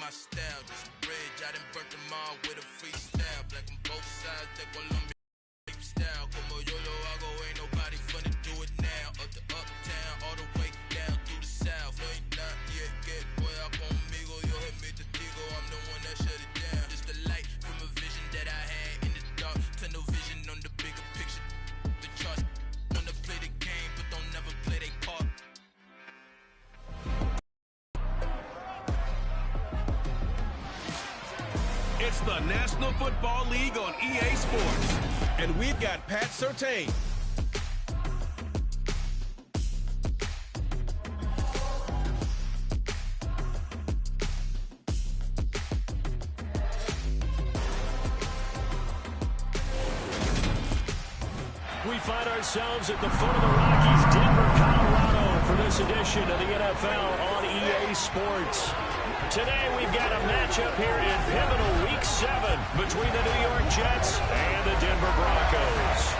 my style. Just a bridge, I done burnt them all with a freestyle. Black on both sides, that Colombia style. Como yo lo hago, ain't nobody finna do it now. Up the uptown, all the way down through the south. No, ain't not yet, get boy up conmigo. Yo hit me testigo, I'm the one that shut it down. Just a light from a vision that I had in the dark. Tunnel vision on the bigger picture. The charts wanna play the game, but don't never play their part. It's the National Football League on EA Sports. And we've got Pat Surtain. We find ourselves at the foot of the Rockies, Denver, Colorado, for this edition of the NFL on EA Sports. Today we've got a matchup here in pivotal Week 7 between the New York Jets and the Denver Broncos.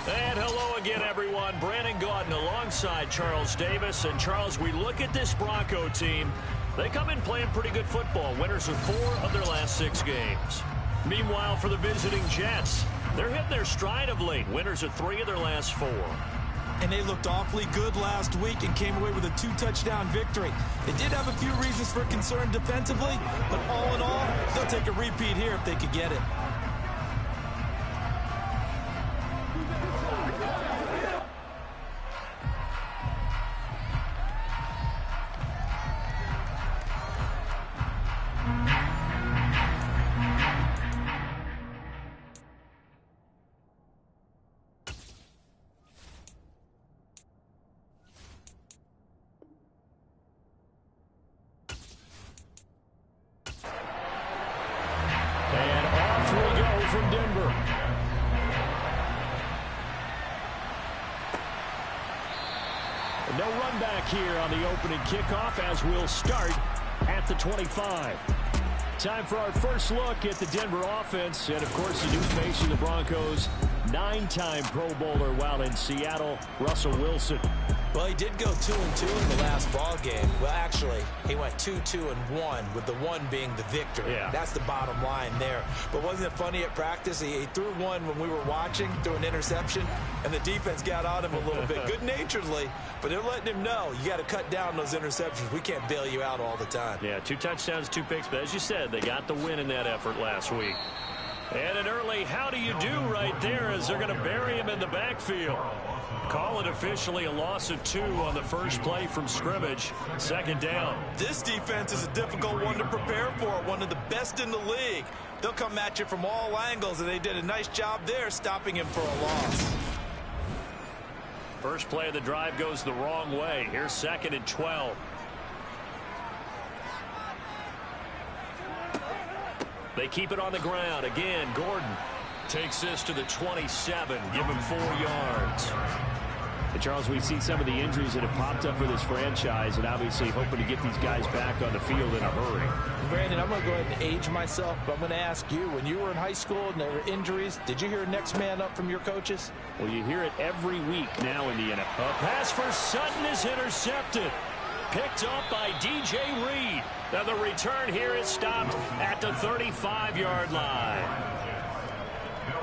And hello again, everyone. Brandon Gaudin alongside Charles Davis. And Charles, we look at this Bronco team. They come in playing pretty good football. Winners of 4 of their last 6 games. Meanwhile, for the visiting Jets, they're hitting their stride of late. Winners of 3 of their last 4. And they looked awfully good last week and came away with a 2-touchdown victory. They did have a few reasons for concern defensively, but all in all, they'll take a repeat here if they could get it. From Denver. No run back here on the opening kickoff as we'll start at the 25. Time for our first look at the Denver offense. And, of course, the new face of the Broncos, 9-time Pro Bowler while in Seattle, Russell Wilson. Well, he did go 2-2 in the last ball game. Well, actually, he went 2-2-1, with the 1 being the victory. Yeah. That's the bottom line there. But wasn't it funny at practice? He threw one when we were watching, threw an interception, and the defense got on him a little bit, good-naturedly. But they're letting him know, you got to cut down those interceptions. We can't bail you out all the time. Yeah, 2 touchdowns, 2 picks. But as you said, they got the win in that effort last week. And an early how do you do right there as they're going to bury him in the backfield. Call it officially a loss of 2 on the first play from scrimmage. 2nd down. This defense is a difficult one to prepare for, one of the best in the league. They'll come at you from all angles, and they did a nice job there stopping him for a loss. First play of the drive goes the wrong way. Here's 2nd and 12. They keep it on the ground. Again, Gordon takes this to the 27. Give him 4 yards. And Charles, we've seen some of the injuries that have popped up for this franchise, and obviously hoping to get these guys back on the field in a hurry. Brandon, I'm going to go ahead and age myself, but I'm going to ask you, when you were in high school and there were injuries, did you hear next man up from your coaches? Well, you hear it every week now in the NFL. A pass for Sutton is intercepted. Picked up by D.J. Reed. Now the return here is stopped at the 35-yard line.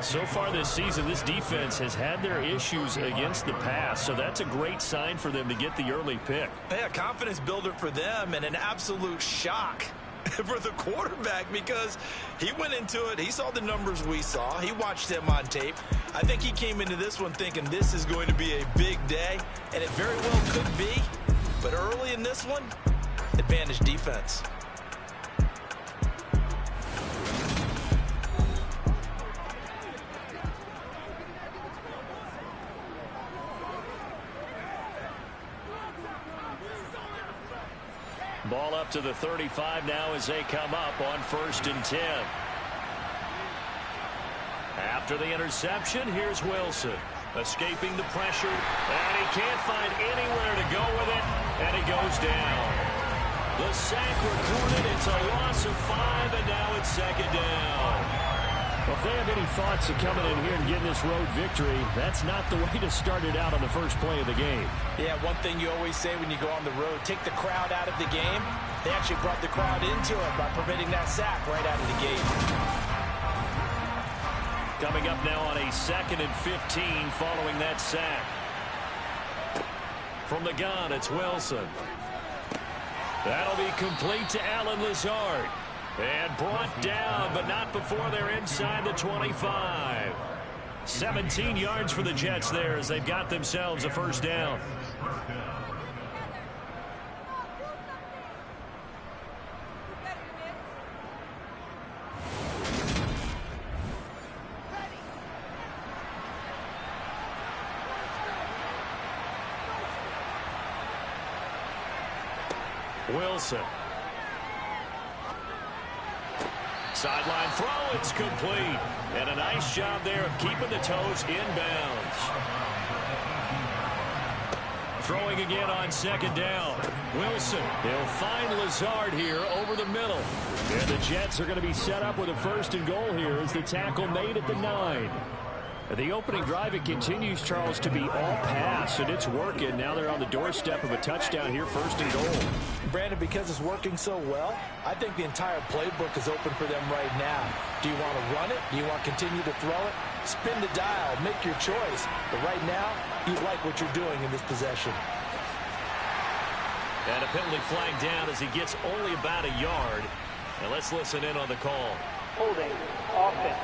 So far this season, this defense has had their issues against the pass, so that's a great sign for them to get the early pick. Yeah, confidence builder for them and an absolute shock for the quarterback because he went into it. He saw the numbers we saw. He watched them on tape. I think he came into this one thinking this is going to be a big day, and it very well could be. But early in this one, advantage defense. Ball up to the 35 now as they come up on 1st and 10. After the interception, here's Wilson. Escaping the pressure, and he can't find anywhere to go with it, and he goes down. The sack recorded, it's a loss of 5, and now it's 2nd down. Well, if they have any thoughts of coming in here and getting this road victory, that's not the way to start it out on the first play of the game. Yeah, one thing you always say when you go on the road, take the crowd out of the game. They actually brought the crowd into it by permitting that sack right out of the gate. Coming up now on a 2nd and 15 following that sack. From the gun, it's Wilson. That'll be complete to Allen Lazard. And brought down, but not before they're inside the 25. 17 yards for the Jets there as they've got themselves a first down. Wilson. Sideline throw, it's complete. And a nice job there of keeping the toes inbounds. Throwing again on 2nd down. Wilson, he'll find Lazard here over the middle. And the Jets are going to be set up with a 1st and goal here as the tackle made at the 9. The opening drive, it continues, Charles, to be all pass, and it's working. Now they're on the doorstep of a touchdown here, 1st and goal. Brandon, because it's working so well, I think the entire playbook is open for them right now. Do you want to run it? Do you want to continue to throw it? Spin the dial. Make your choice. But right now, you like what you're doing in this possession. And a penalty flag down as he gets only about a yard. Now let's listen in on the call. Holding. Offense.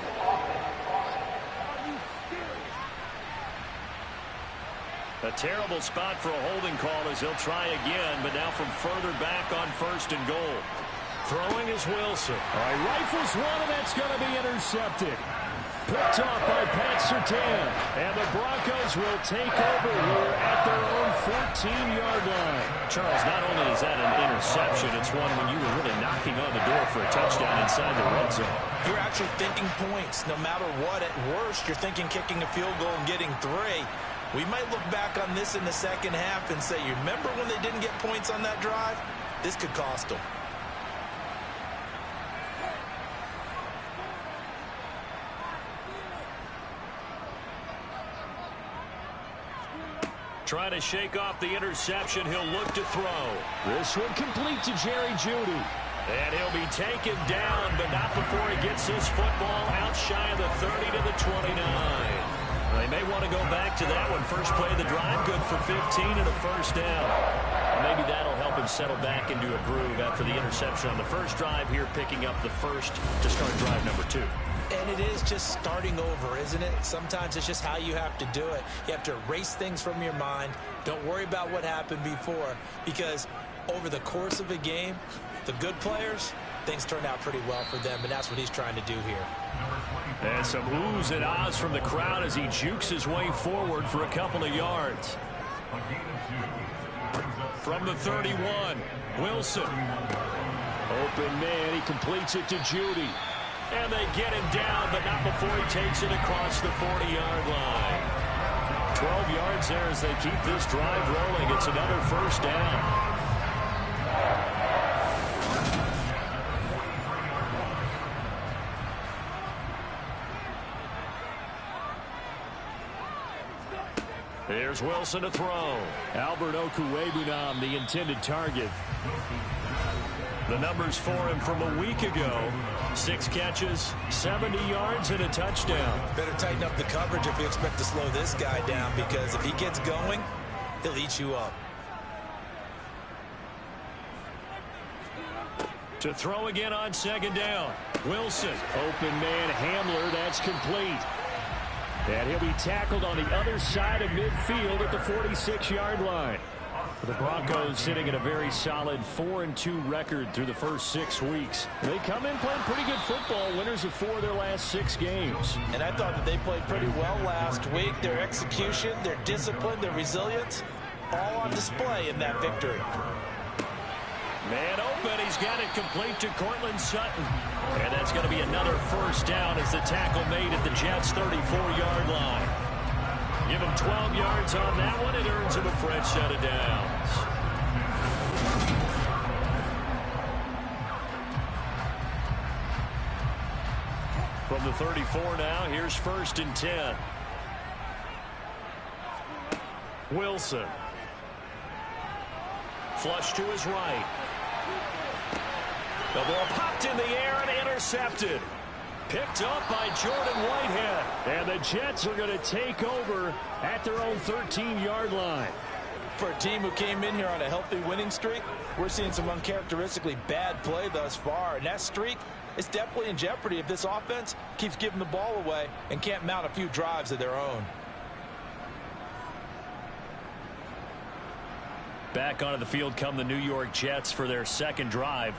A terrible spot for a holding call as he'll try again, but now from further back on 1st and goal. Throwing is Wilson. All right, rifles one, and that's going to be intercepted. Picked off by Pat Surtain. And the Broncos will take over here at their own 14-yard line. Charles, not only is that an interception, it's one when you were really knocking on the door for a touchdown inside the red zone. You're actually thinking points. No matter what, at worst, you're thinking kicking a field goal and getting 3. We might look back on this in the second half and say, you remember when they didn't get points on that drive? This could cost them. Trying to shake off the interception. He'll look to throw. This one complete to Jerry Jeudy. And he'll be taken down, but not before he gets his football out shy of the 30 to the 29. They may want to go back to that one. First play of the drive, good for 15 and a 1st down. Maybe that'll help him settle back into a groove after the interception on the first drive here, picking up the first to start drive number 2. And it is just starting over, isn't it? Sometimes it's just how you have to do it. You have to erase things from your mind. Don't worry about what happened before, because over the course of a game, the good players, things turn out pretty well for them, and that's what he's trying to do here. And some oohs and ahs from the crowd as he jukes his way forward for a couple of yards. From the 31, Wilson. Open man, he completes it to Jeudy. And they get him down, but not before he takes it across the 40-yard line. 12 yards there as they keep this drive rolling. It's another 1st down. Here's Wilson to throw. Albert Okwuegbunam, the intended target. The numbers for him from a week ago. 6 catches, 70 yards, and a touchdown. Better tighten up the coverage if you expect to slow this guy down, because if he gets going, he'll eat you up. To throw again on 2nd down. Wilson. Open man, Hamler. That's complete. And he'll be tackled on the other side of midfield at the 46-yard line. The Broncos sitting at a very solid 4-2 record through the first 6 weeks. They come in playing pretty good football, winners of 4 of their last 6 games. And I thought that they played pretty well last week. Their execution, their discipline, their resilience, all on display in that victory. Man open, he's got it complete to Cortland Sutton. And that's going to be another 1st down as the tackle made at the Jets' 34-yard line. Give him 12 yards on that one. It earns him a fresh set of downs. From the 34 now, here's 1st and 10. Wilson. Flush to his right. The ball popped in the air and intercepted. Picked up by Jordan Whitehead. And the Jets are going to take over at their own 13-yard line. For a team who came in here on a healthy winning streak, we're seeing some uncharacteristically bad play thus far. And that streak is definitely in jeopardy if this offense keeps giving the ball away and can't mount a few drives of their own. Back onto the field come the New York Jets for their second drive.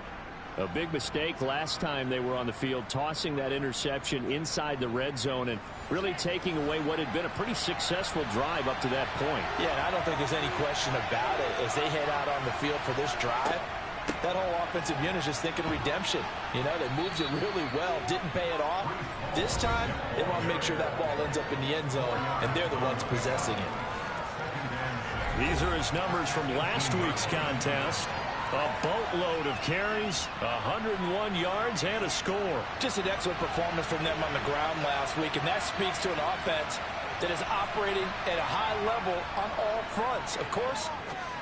A big mistake last time they were on the field, tossing that interception inside the red zone and really taking away what had been a pretty successful drive up to that point. Yeah, and I don't think there's any question about it. As they head out on the field for this drive, that whole offensive unit is just thinking redemption. You know, they moved it really well, didn't pay it off. This time, they want to make sure that ball ends up in the end zone, and they're the ones possessing it. These are his numbers from last week's contest. A boatload of carries, 101 yards, and a score. Just an excellent performance from them on the ground last week, and that speaks to an offense that is operating at a high level on all fronts. Of course,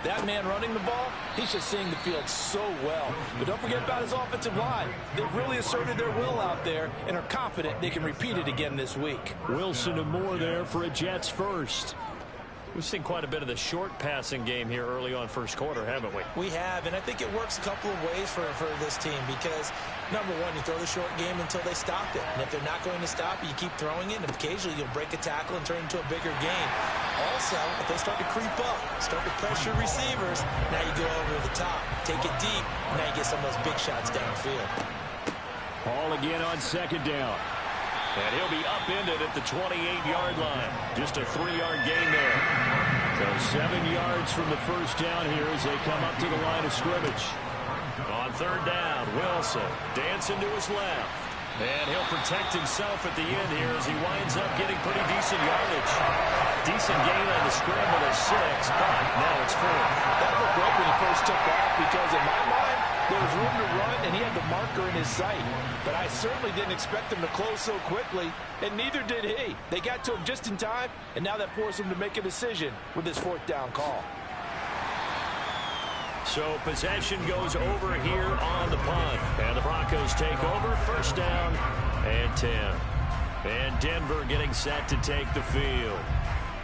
that man running the ball, he's just seeing the field so well. But don't forget about his offensive line. They've really asserted their will out there and are confident they can repeat it again this week. Wilson and Moore there for a Jets first. We've seen quite a bit of the short passing game here early on first quarter, haven't we? We have, and I think it works a couple of ways for this team because, number one, you throw the short game until they stop it. And if they're not going to stop it, you keep throwing it, and occasionally you'll break a tackle and turn it into a bigger game. Also, if they start to creep up, start to pressure receivers, now you go over the top, take it deep, and now you get some of those big shots downfield. Ball again on second down. And he'll be upended at the 28-yard line. Just a 3-yard gain there. So 7 yards from the first down here as they come up to the line of scrimmage. On third down, Wilson dancing to his left. And he'll protect himself at the end here as he winds up getting pretty decent yardage. Decent gain on the scramble of 6, but now it's 4. That looked great when he first took off because in my mind, there was room to run and he had the marker in his sight. But I certainly didn't expect him to close so quickly, and neither did he. They got to him just in time, and now that forced him to make a decision with his 4th down call. So possession goes over here on the punt. And the Broncos take over, first down and 10. And Denver getting set to take the field.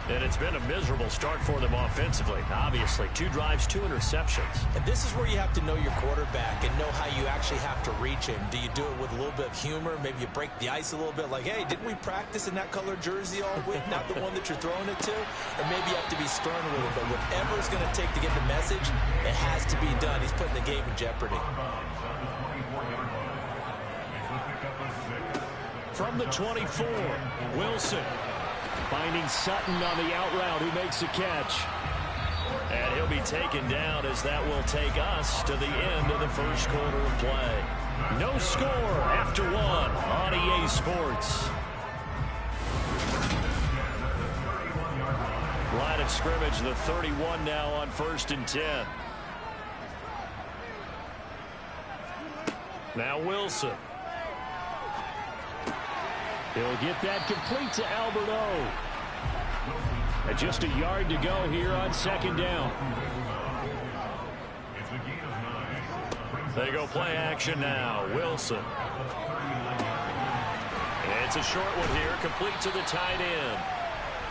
And it's been a miserable start for them offensively. Obviously, 2 drives, 2 interceptions. And this is where you have to know your quarterback and know how you actually have to reach him. Do you do it with a little bit of humor? Maybe you break the ice a little bit like, hey, didn't we practice in that color jersey all week? Not the one that you're throwing it to? Or maybe you have to be stern with him. But whatever it's going to take to get the message, it has to be done. He's putting the game in jeopardy. From the 24, Wilson. Finding Sutton on the out route, who makes the catch. And he'll be taken down as that will take us to the end of the first quarter of play. No score after 1 on EA Sports. Line of scrimmage, the 31 now on 1st and 10. Now Wilson. He'll get that complete to Albert O. And just a yard to go here on second down. They go play action now. Wilson. It's a short one here, complete to the tight end.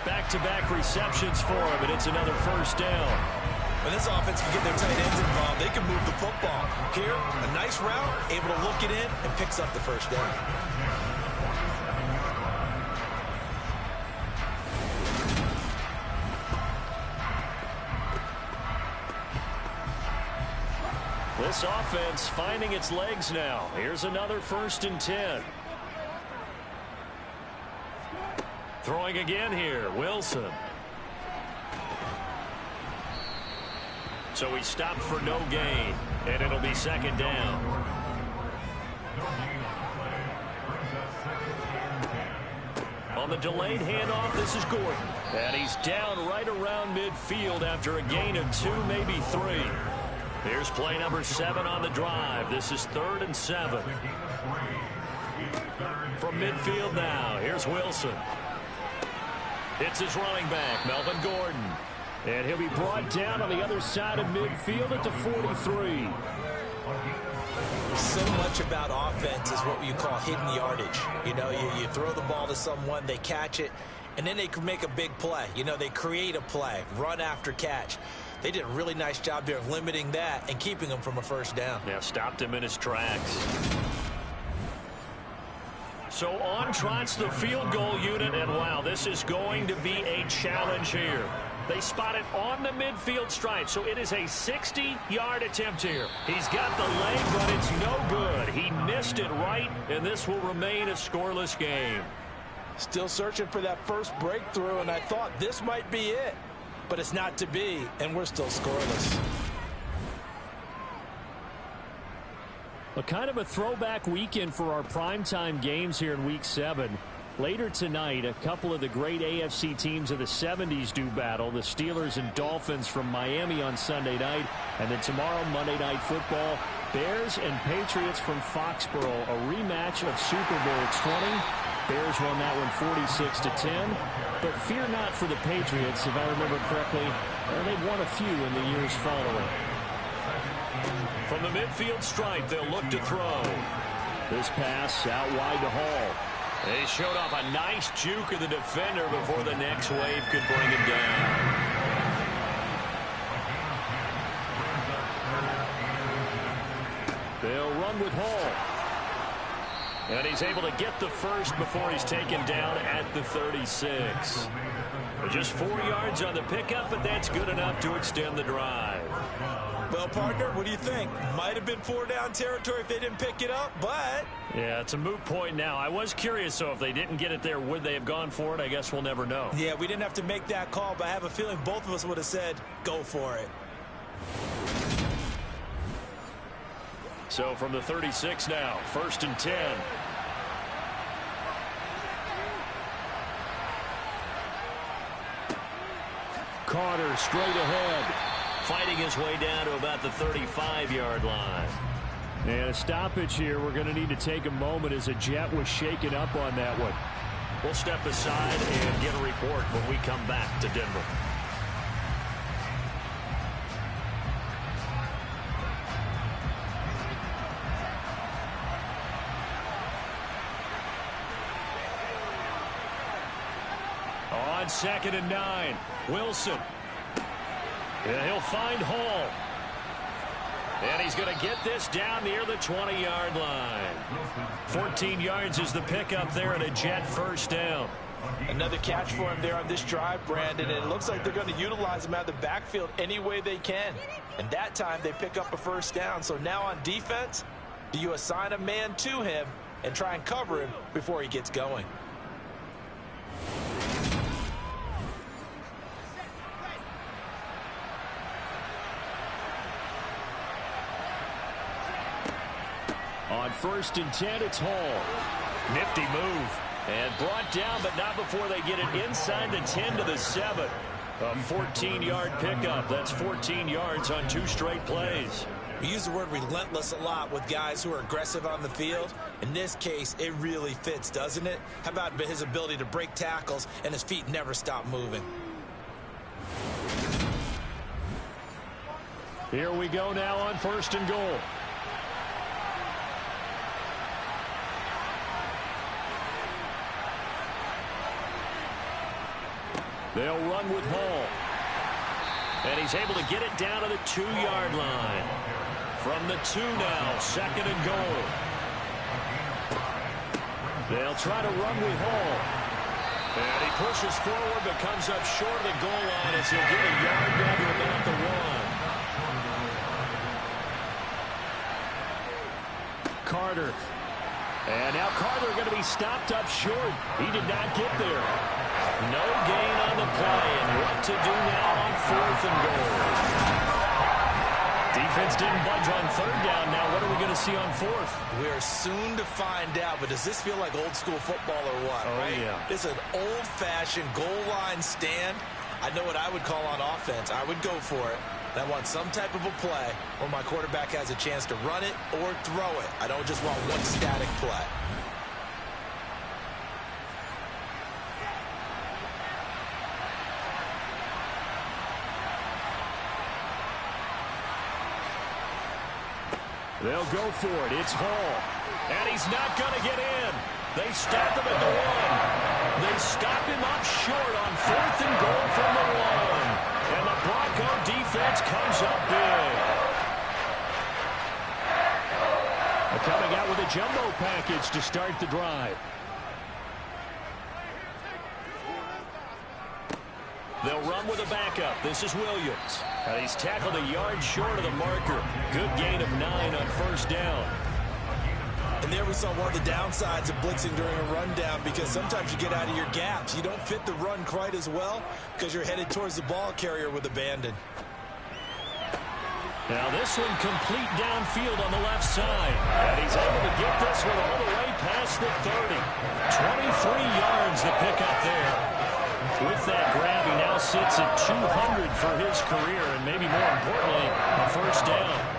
Back-to-back receptions for him, and it's another first down. When this offense can get their tight ends involved, they can move the football. Here, a nice route, able to look it in, and picks up the first down. This offense finding its legs now. Here's another 1st and 10. Throwing again here, Wilson. So he stopped for no gain, and it'll be second down. On the delayed handoff, this is Gordon. And he's down right around midfield after a gain of 2, maybe 3. Here's play number 7 on the drive. This is 3rd and 7. From midfield now, here's Wilson. It's his running back, Melvin Gordon. And he'll be brought down on the other side of midfield at the 43. So much about offense is what you call hidden yardage. You know, you throw the ball to someone, they catch it, and then they can make a big play. You know, they create a play, run after catch. They did a really nice job there of limiting that and keeping him from a first down. Yeah, stopped him in his tracks. So on trots the field goal unit, and wow, this is going to be a challenge here. They spot it on the midfield stripe, so it is a 60-yard attempt here. He's got the leg, but it's no good. He missed it right, and this will remain a scoreless game. Still searching for that first breakthrough, and I thought this might be it. But it's not to be, and we're still scoreless. A kind of a throwback weekend for our primetime games here in Week 7. Later tonight, a couple of the great AFC teams of the 70s do battle. The Steelers and Dolphins from Miami on Sunday night. And then tomorrow, Monday Night Football, Bears and Patriots from Foxborough. A rematch of Super Bowl 20. Bears won that one 46-10. But fear not for the Patriots, if I remember correctly. They've won a few in the years following. From the midfield stripe, they'll look to throw. This pass out wide to Hall. They showed off a nice juke of the defender before the next wave could bring him down. They'll run with Hall. And he's able to get the first before he's taken down at the 36. Just 4 yards on the pickup, but that's good enough to extend the drive. Well, partner, what do you think? Might have been 4-down territory if they didn't pick it up, but... Yeah, it's a moot point now. I was curious, so if they didn't get it there, would they have gone for it? I guess we'll never know. Yeah, we didn't have to make that call, but I have a feeling both of us would have said, go for it. So from the 36 now, 1st and 10. Carter straight ahead. Fighting his way down to about the 35-yard line. And a stoppage here. We're going to need to take a moment as a jet was shaken up on that one. We'll step aside and get a report when we come back to Denver. On 2nd and 9, Wilson. And he'll find Hall. And he's going to get this down near the 20-yard line. 14 yards is the pickup there and a jet first down. Another catch for him there on this drive, Brandon, and it looks like they're going to utilize him out of the backfield any way they can. And that time they pick up a first down. So now on defense, do you assign a man to him and try and cover him before he gets going? On 1st and 10, it's Hall. Nifty move. And brought down, but not before they get it inside the 10 to the 7. A 14-yard pickup. That's 14 yards on 2 straight plays. We use the word relentless a lot with guys who are aggressive on the field. In this case, it really fits, doesn't it? How about his ability to break tackles and his feet never stop moving? Here we go now on 1st and goal. They'll run with Hall. And he's able to get it down to the 2-yard line. From the 2 now, 2nd and goal. They'll try to run with Hall. And he pushes forward but comes up short of the goal line as he'll get a yard down to about the 1. Carter. And now Carter going to be stopped up short. He did not get there. No gain on the play, and what to do now on 4th and goal. Defense didn't budge on 3rd down. Now what are we going to see on 4th? We are soon to find out, but does this feel like old school football or what? Oh, right? Yeah. It's an old-fashioned goal line stand. I know what I would call on offense. I would go for it. And I want some type of a play where my quarterback has a chance to run it or throw it. I don't just want one static play. They'll go for it. It's Hall. And he's not going to get in. They stop him at the 1. They stop him up short on 4th and goal from the 1. And the Bronco defense comes up big. They're coming out with a jumbo package to start the drive. They'll run with a backup. This is Williams. And he's tackled a yard short of the marker. Good gain of 9 on 1st down. And there we saw one of the downsides of blitzing during a rundown, because sometimes you get out of your gaps. You don't fit the run quite as well because you're headed towards the ball carrier with abandon. Now this one complete downfield on the left side. And he's able to get this one all the way past the 30. 23 yards the pickup there. With that grab, he now sits at 200 for his career, and maybe more importantly, a 1st down.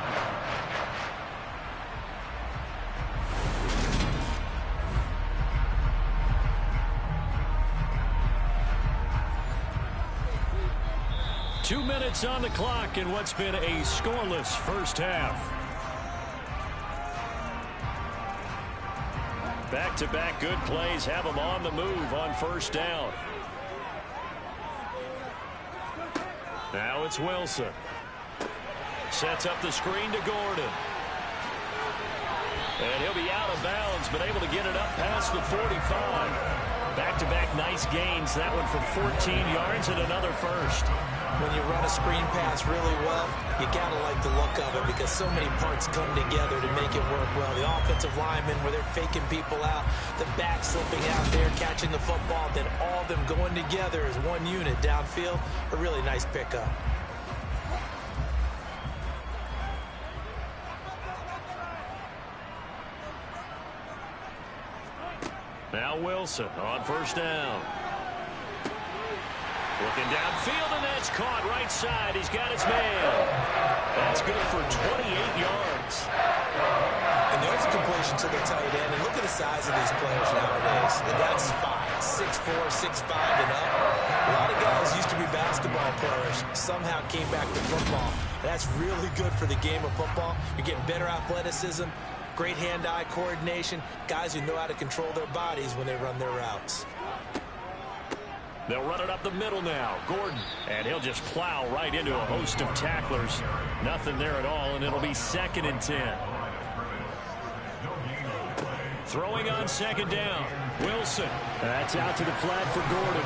Two minutes on the clock in what's been a scoreless first half. Back-to-back good plays have them on the move on 1st down. Now it's Wilson. Sets up the screen to Gordon. And he'll be out of bounds, but able to get it up past the 45. Back-to-back nice gains. That one for 14 yards and another 1st. When you run a screen pass really well, you got to like the look of it, because so many parts come together to make it work well. The offensive linemen, where they're faking people out, the back slipping out there, catching the football, then all of them going together as one unit downfield. A really nice pickup. Now Wilson on 1st down. Looking downfield, and that's caught right side. He's got his man. That's good for 28 yards. And there's a completion to the tight end. And look at the size of these players nowadays. And that spot, 6'4", 6'5", and up. A lot of guys used to be basketball players, somehow came back to football. That's really good for the game of football. You're getting better athleticism, great hand-eye coordination, guys who know how to control their bodies when they run their routes. They'll run it up the middle now. Gordon. And he'll just plow right into a host of tacklers. Nothing there at all, and it'll be 2nd and 10. Throwing on 2nd down. Wilson. That's out to the flat for Gordon.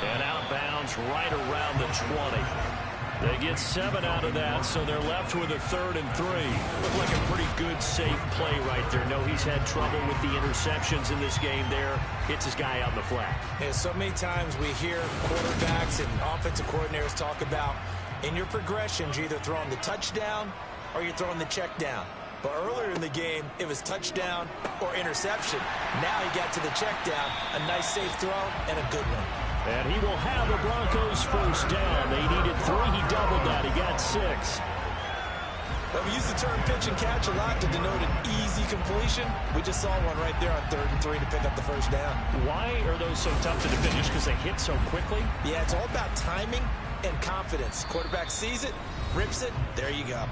And outbounds right around the 20. They get 7 out of that, so they're left with a 3rd and 3. Looked like a pretty good, safe play right there. No, he's had trouble with the interceptions in this game there. Hits his guy out in the flat. And so many times we hear quarterbacks and offensive coordinators talk about, in your progressions, you're either throwing the touchdown or you're throwing the check down. But earlier in the game, it was touchdown or interception. Now he got to the check down, a nice safe throw, and a good one. And he will have the Broncos 1st down. They needed 3. He doubled that. He got 6. Well, we use the term pitch and catch a lot to denote an easy completion. We just saw one right there on 3rd and 3 to pick up the 1st down. Why are those so tough to defend? Just because they hit so quickly? Yeah, it's all about timing and confidence. Quarterback sees it, rips it, there you go.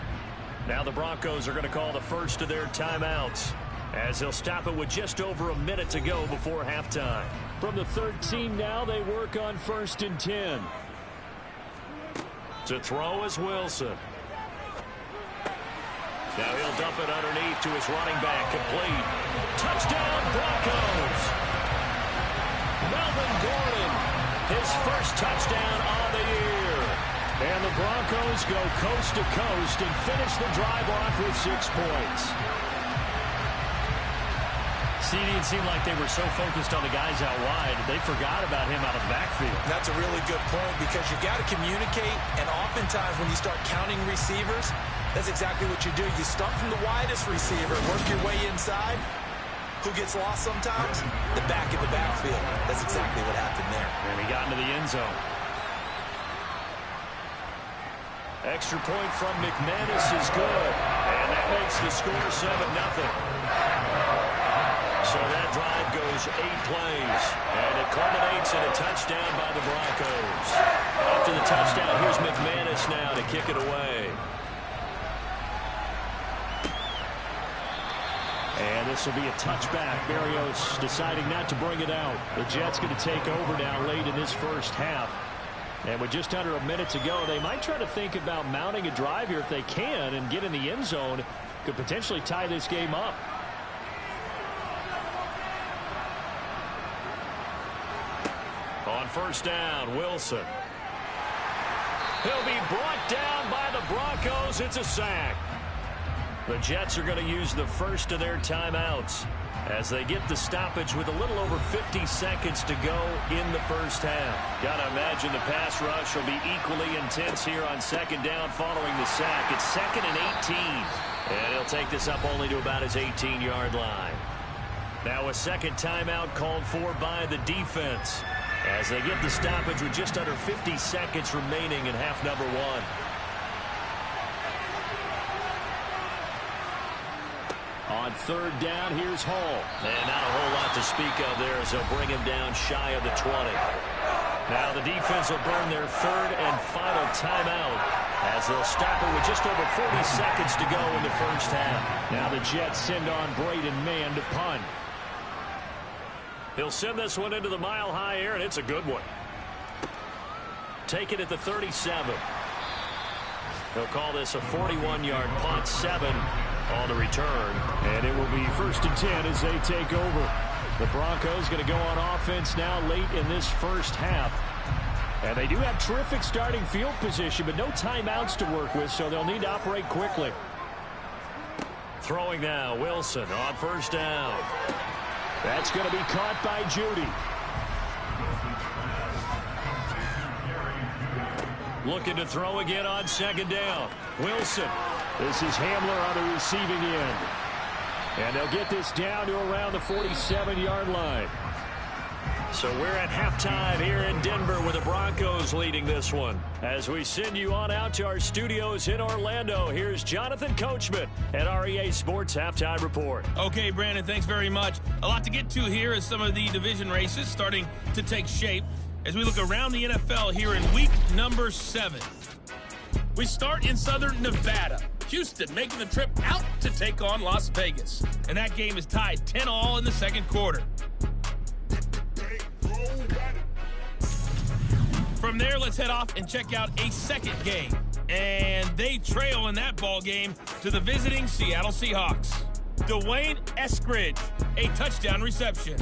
Now the Broncos are going to call the first of their timeouts, as they'll stop it with just over a minute to go before halftime. From the 13 now, they work on 1st and 10. To throw is Wilson. Now he'll dump it underneath to his running back. Complete. Touchdown, Broncos. Melvin Gordon, his 1st touchdown on the year. And the Broncos go coast to coast and finish the drive off with 6 points. See, it seemed like they were so focused on the guys out wide, they forgot about him out of the backfield. That's a really good point, because you got to communicate, and oftentimes when you start counting receivers, that's exactly what you do. You start from the widest receiver, work your way inside. Who gets lost sometimes? The back in the backfield. That's exactly what happened there. And he got into the end zone. Extra point from McManus is good, and that makes the score 7-0. So that drive goes 8 plays, and it culminates in a touchdown by the Broncos. After the touchdown, here's McManus now to kick it away. And this will be a touchback. Berrios deciding not to bring it out. The Jets going to take over now late in this first half. And with just under a minute to go, they might try to think about mounting a drive here if they can and get in the end zone. Could potentially tie this game up. On first down, Wilson. He'll be brought down by the Broncos. It's a sack. The Jets are going to use the first of their timeouts as they get the stoppage with a little over 50 seconds to go in the first half. Got to imagine the pass rush will be equally intense here on second down following the sack. It's 2nd and 18. And he'll take this up only to about his 18-yard line. Now a second timeout called for by the defense as they get the stoppage with just under 50 seconds remaining in half number one. On third down, here's Hall. And not a whole lot to speak of there as they'll bring him down shy of the 20. Now the defense will burn their third and final timeout as they'll stop it with just over 40 seconds to go in the first half. Now the Jets send on Braden Mann to punt. He'll send this one into the mile-high air, and it's a good one. Take it at the 37. He'll call this a 41-yard punt, 7 on the return. And it will be 1st and 10 as they take over. The Broncos going to go on offense now late in this first half. And they do have terrific starting field position, but no timeouts to work with, so they'll need to operate quickly. Throwing now, Wilson on first down. That's going to be caught by Judy. Looking to throw again on second down. Wilson. This is Hamler on the receiving end. And they'll get this down to around the 47-yard line. So we're at halftime here in Denver with the Broncos leading this one. As we send you on out to our studios in Orlando, here's Jonathan Coachman at our EA Sports Halftime Report. Okay, Brandon, thanks very much. A lot to get to here as some of the division races starting to take shape as we look around the NFL here in week number 7. We start in southern Nevada. Houston making the trip out to take on Las Vegas. And that game is tied 10-all in the second quarter. From there, let's head off and check out a second game. And they trail in that ball game to the visiting Seattle Seahawks. Dwayne Eskridge, a touchdown reception.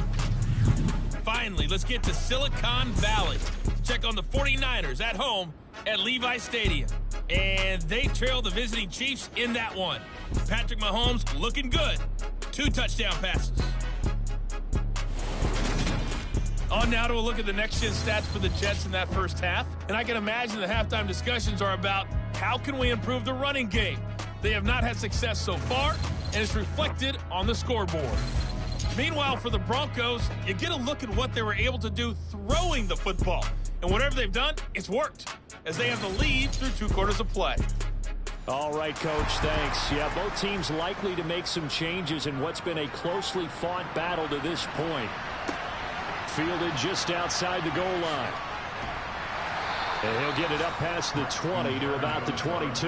Finally, let's get to Silicon Valley. Check on the 49ers at home at Levi Stadium. And they trail the visiting Chiefs in that one. Patrick Mahomes looking good. 2 touchdown passes. On now to a look at the next-gen stats for the Jets in that first half. And I can imagine the halftime discussions are about how can we improve the running game. They have not had success so far, and it's reflected on the scoreboard. Meanwhile, for the Broncos, you get a look at what they were able to do throwing the football. And whatever they've done, it's worked, as they have the lead through 2 quarters of play. All right, Coach, thanks. Yeah, both teams likely to make some changes in what's been a closely fought battle to this point. Fielded just outside the goal line. And he'll get it up past the 20 to about the 22.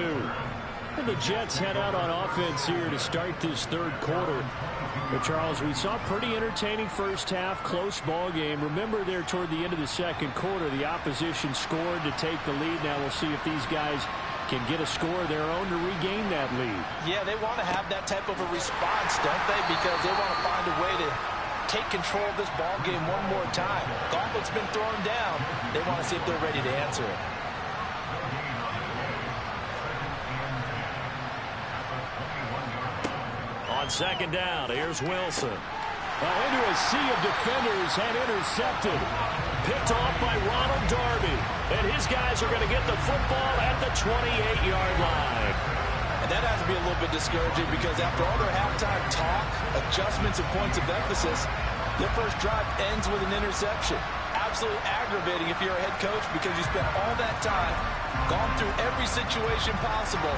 And the Jets head out on offense here to start this third quarter. But Charles, we saw a pretty entertaining first half, close ball game. Remember there toward the end of the second quarter, the opposition scored to take the lead. Now we'll see if these guys can get a score of their own to regain that lead. Yeah, they want to have that type of a response, don't they? Because they want to find a way to take control of this ball game one more time. Gauntlet's been thrown down. They want to see if they're ready to answer it. On second down, here's Wilson. Into a sea of defenders and intercepted. Picked off by Ronald Darby. And his guys are going to get the football at the 28-yard line. And that has to be a little bit discouraging because after all their halftime talk, adjustments, and points of emphasis, their first drive ends with an interception. Absolutely aggravating if you're a head coach because you spent all that time, gone through every situation possible,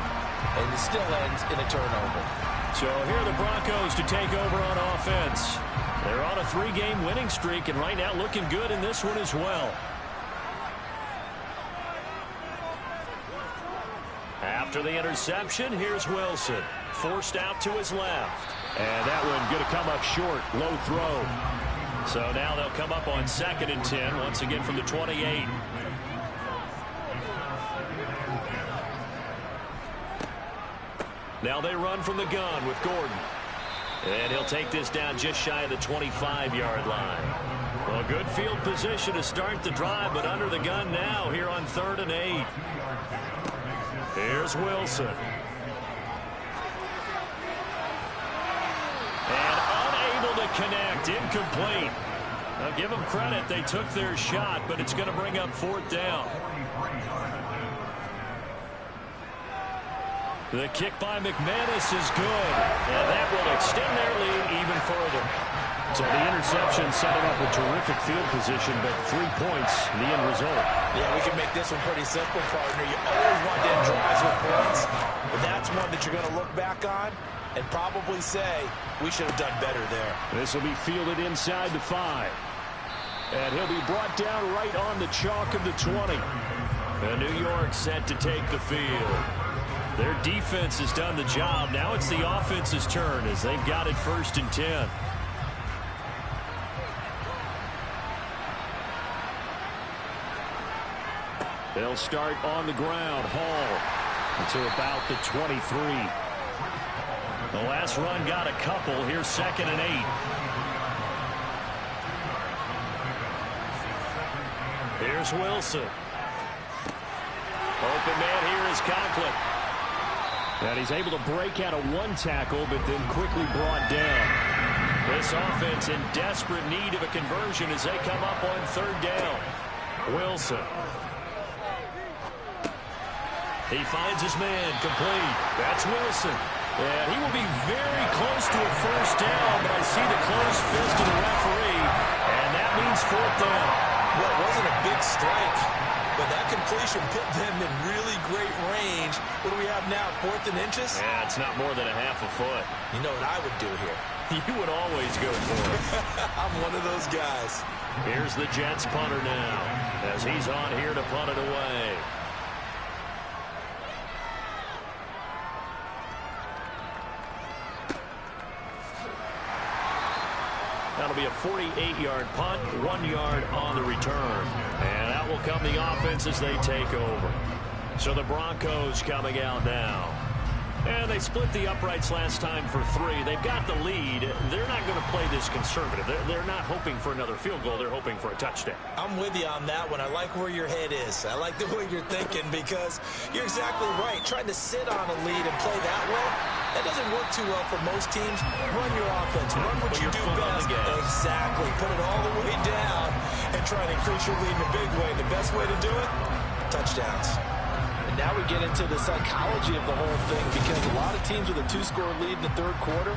and it still ends in a turnover. So here are the Broncos to take over on offense. They're on a 3-game winning streak, and right now looking good in this one as well. After the interception, here's Wilson. Forced out to his left. And that one going to come up short. Low throw. So now they'll come up on 2nd and 10, once again from the 28. Now they run from the gun with Gordon. And he'll take this down just shy of the 25-yard line. Well, good field position to start the drive, but under the gun now here on 3rd and 8. Here's Wilson. And unable to connect. Incomplete. Now give them credit. They took their shot, but it's going to bring up 4th down. The kick by McManus is good. And that will extend their lead even further. So the interception set them up with terrific field position, but 3 points, the end result. Yeah, we can make this one pretty simple, partner. You always want to end drives with points, but that's one that you're going to look back on and probably say, we should have done better there. This will be fielded inside the 5. And he'll be brought down right on the chalk of the 20. And New York set to take the field. Their defense has done the job. Now it's the offense's turn as they've got it 1st and 10. They'll start on the ground. Hall to about the 23. The last run got a couple. Here's 2nd and 8. Here's Wilson. Open man here is Conklin. And he's able to break out of 1 tackle, but then quickly brought down. This offense in desperate need of a conversion as they come up on 3rd down. Wilson. He finds his man complete. That's Wilson. And he will be very close to a 1st down, but I see the closed fist of the referee, and that means 4th down. Well, it wasn't a big strike, but that completion put them in really great range. What do we have now, 4th and inches? Yeah, it's not more than a half a foot. You know what I would do here? You would always go for it. I'm one of those guys. Here's the Jets punter now as he's on here to punt it away. That'll be a 48-yard punt, 1 yard on the return. And out will come the offense as they take over. So the Broncos coming out now. And they split the uprights last time for 3. They've got the lead. They're not going to play this conservative. They're not hoping for another field goal. They're hoping for a touchdown. I'm with you on that one. I like where your head is. I like the way you're thinking because you're exactly right. Trying to sit on a lead and play that way, that doesn't work too well for most teams. Run your offense. Run what you do best. Exactly. Put it all the way down and try to increase your lead in a big way. The best way to do it, touchdowns. And now we get into the psychology of the whole thing because a lot of teams with a 2-score lead in the 3rd quarter,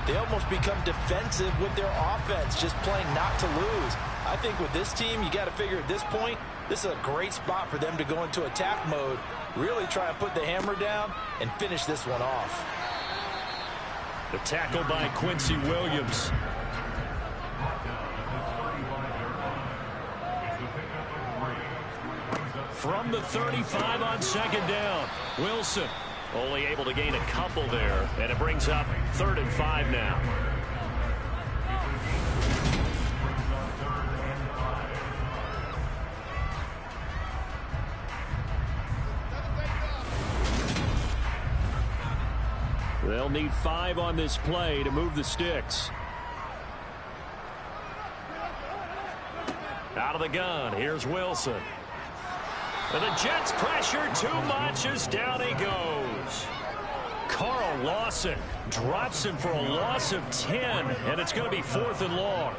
they almost become defensive with their offense, just playing not to lose. I think with this team, you got to figure at this point, this is a great spot for them to go into attack mode, really try and put the hammer down and finish this one off. The tackle by Quincy Williams. From the 35 on 2nd down. Wilson only able to gain a couple there, and it brings up 3rd and 5 now. They'll need 5 on this play to move the sticks. Out of the gun, here's Wilson. And the Jets pressure too much as down he goes. Carl Lawson drops him for a loss of 10, and it's going to be 4th and long.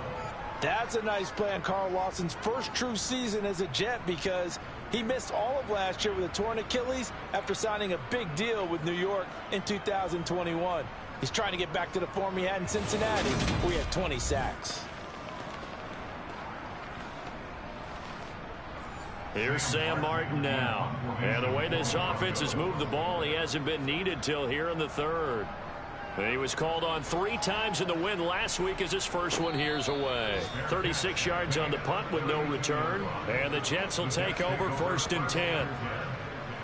That's a nice play on Carl Lawson's first true season as a Jet because he missed all of last year with a torn Achilles after signing a big deal with New York in 2021. He's trying to get back to the form he had in Cincinnati, where he had 20 sacks. Here's Sam Martin now. And the way this offense has moved the ball, he hasn't been needed till here in the 3rd. He was called on 3 times in the win last week as his first one here's away. 36 yards on the punt with no return. And the Jets will take over 1st and 10.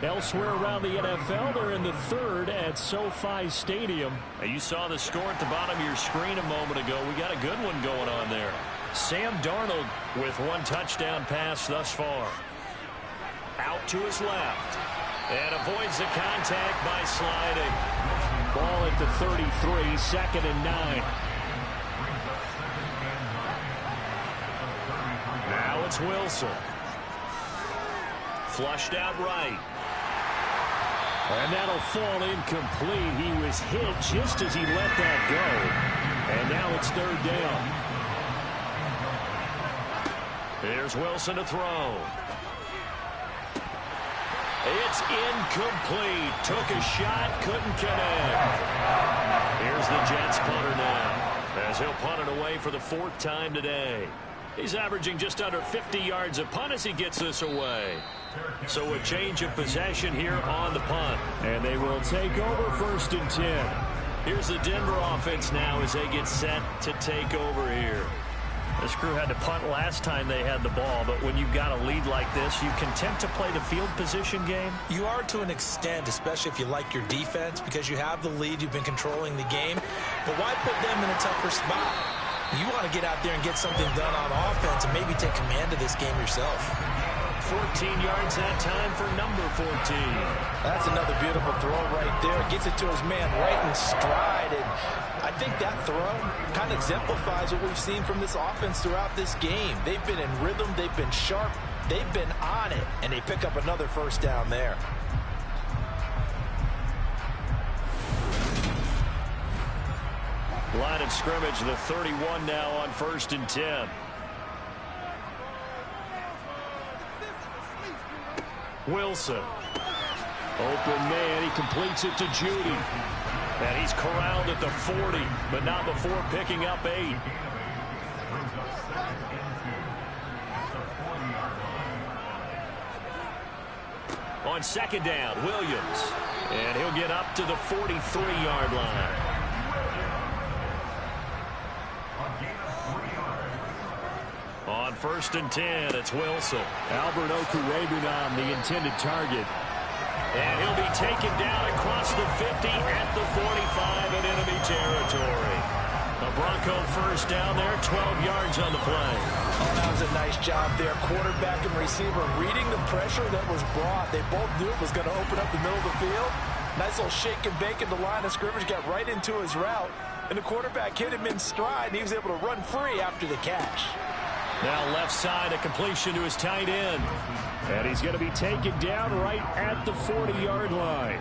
Elsewhere around the NFL, they're in the third at SoFi Stadium. You saw the score at the bottom of your screen a moment ago. We got a good one going on there. Sam Darnold with one touchdown pass thus far. Out to his left. And avoids the contact by sliding. Ball at the 33, 2nd and 9. Now it's Wilson. Flushed out right. And that'll fall incomplete. He was hit just as he let that go. And now it's 3rd down. Here's Wilson to throw. It's incomplete. Took a shot, couldn't connect. Here's the Jets punter now, as he'll punt it away for the 4th time today. He's averaging just under 50 yards a punt as he gets this away. So a change of possession here on the punt. And they will take over 1st and 10. Here's the Denver offense now as they get set to take over here. This crew had to punt last time they had the ball, but when you've got a lead like this, you content to play the field position game? You are to an extent, especially if you like your defense, because you have the lead, you've been controlling the game. But why put them in a tougher spot? You want to get out there and get something done on offense and maybe take command of this game yourself. 14 yards that time for number 14. That's another beautiful throw right there. Gets it to his man right in stride. And I think that throw kind of exemplifies what we've seen from this offense throughout this game. They've been in rhythm. They've been sharp. They've been on it. And they pick up another 1st down there. Line of scrimmage, the 31 now on 1st and 10. Wilson. Open man. He completes it to Judy. And he's corralled at the 40, but not before picking up 8. On 2nd down, Williams. And he'll get up to the 43-yard line. On 1st and 10, it's Wilson. Albert Okurebunom, the intended target. And he'll be taken down across the 50 at the 45 in enemy territory. A Bronco 1st down there, 12 yards on the play. Oh, that was a nice job there. Quarterback and receiver reading the pressure that was brought. They both knew it was going to open up the middle of the field. Nice little shake and bake in the line of scrimmage, got right into his route. And the quarterback hit him in stride, and he was able to run free after the catch. Now left side, a completion to his tight end. And he's going to be taken down right at the 40-yard line.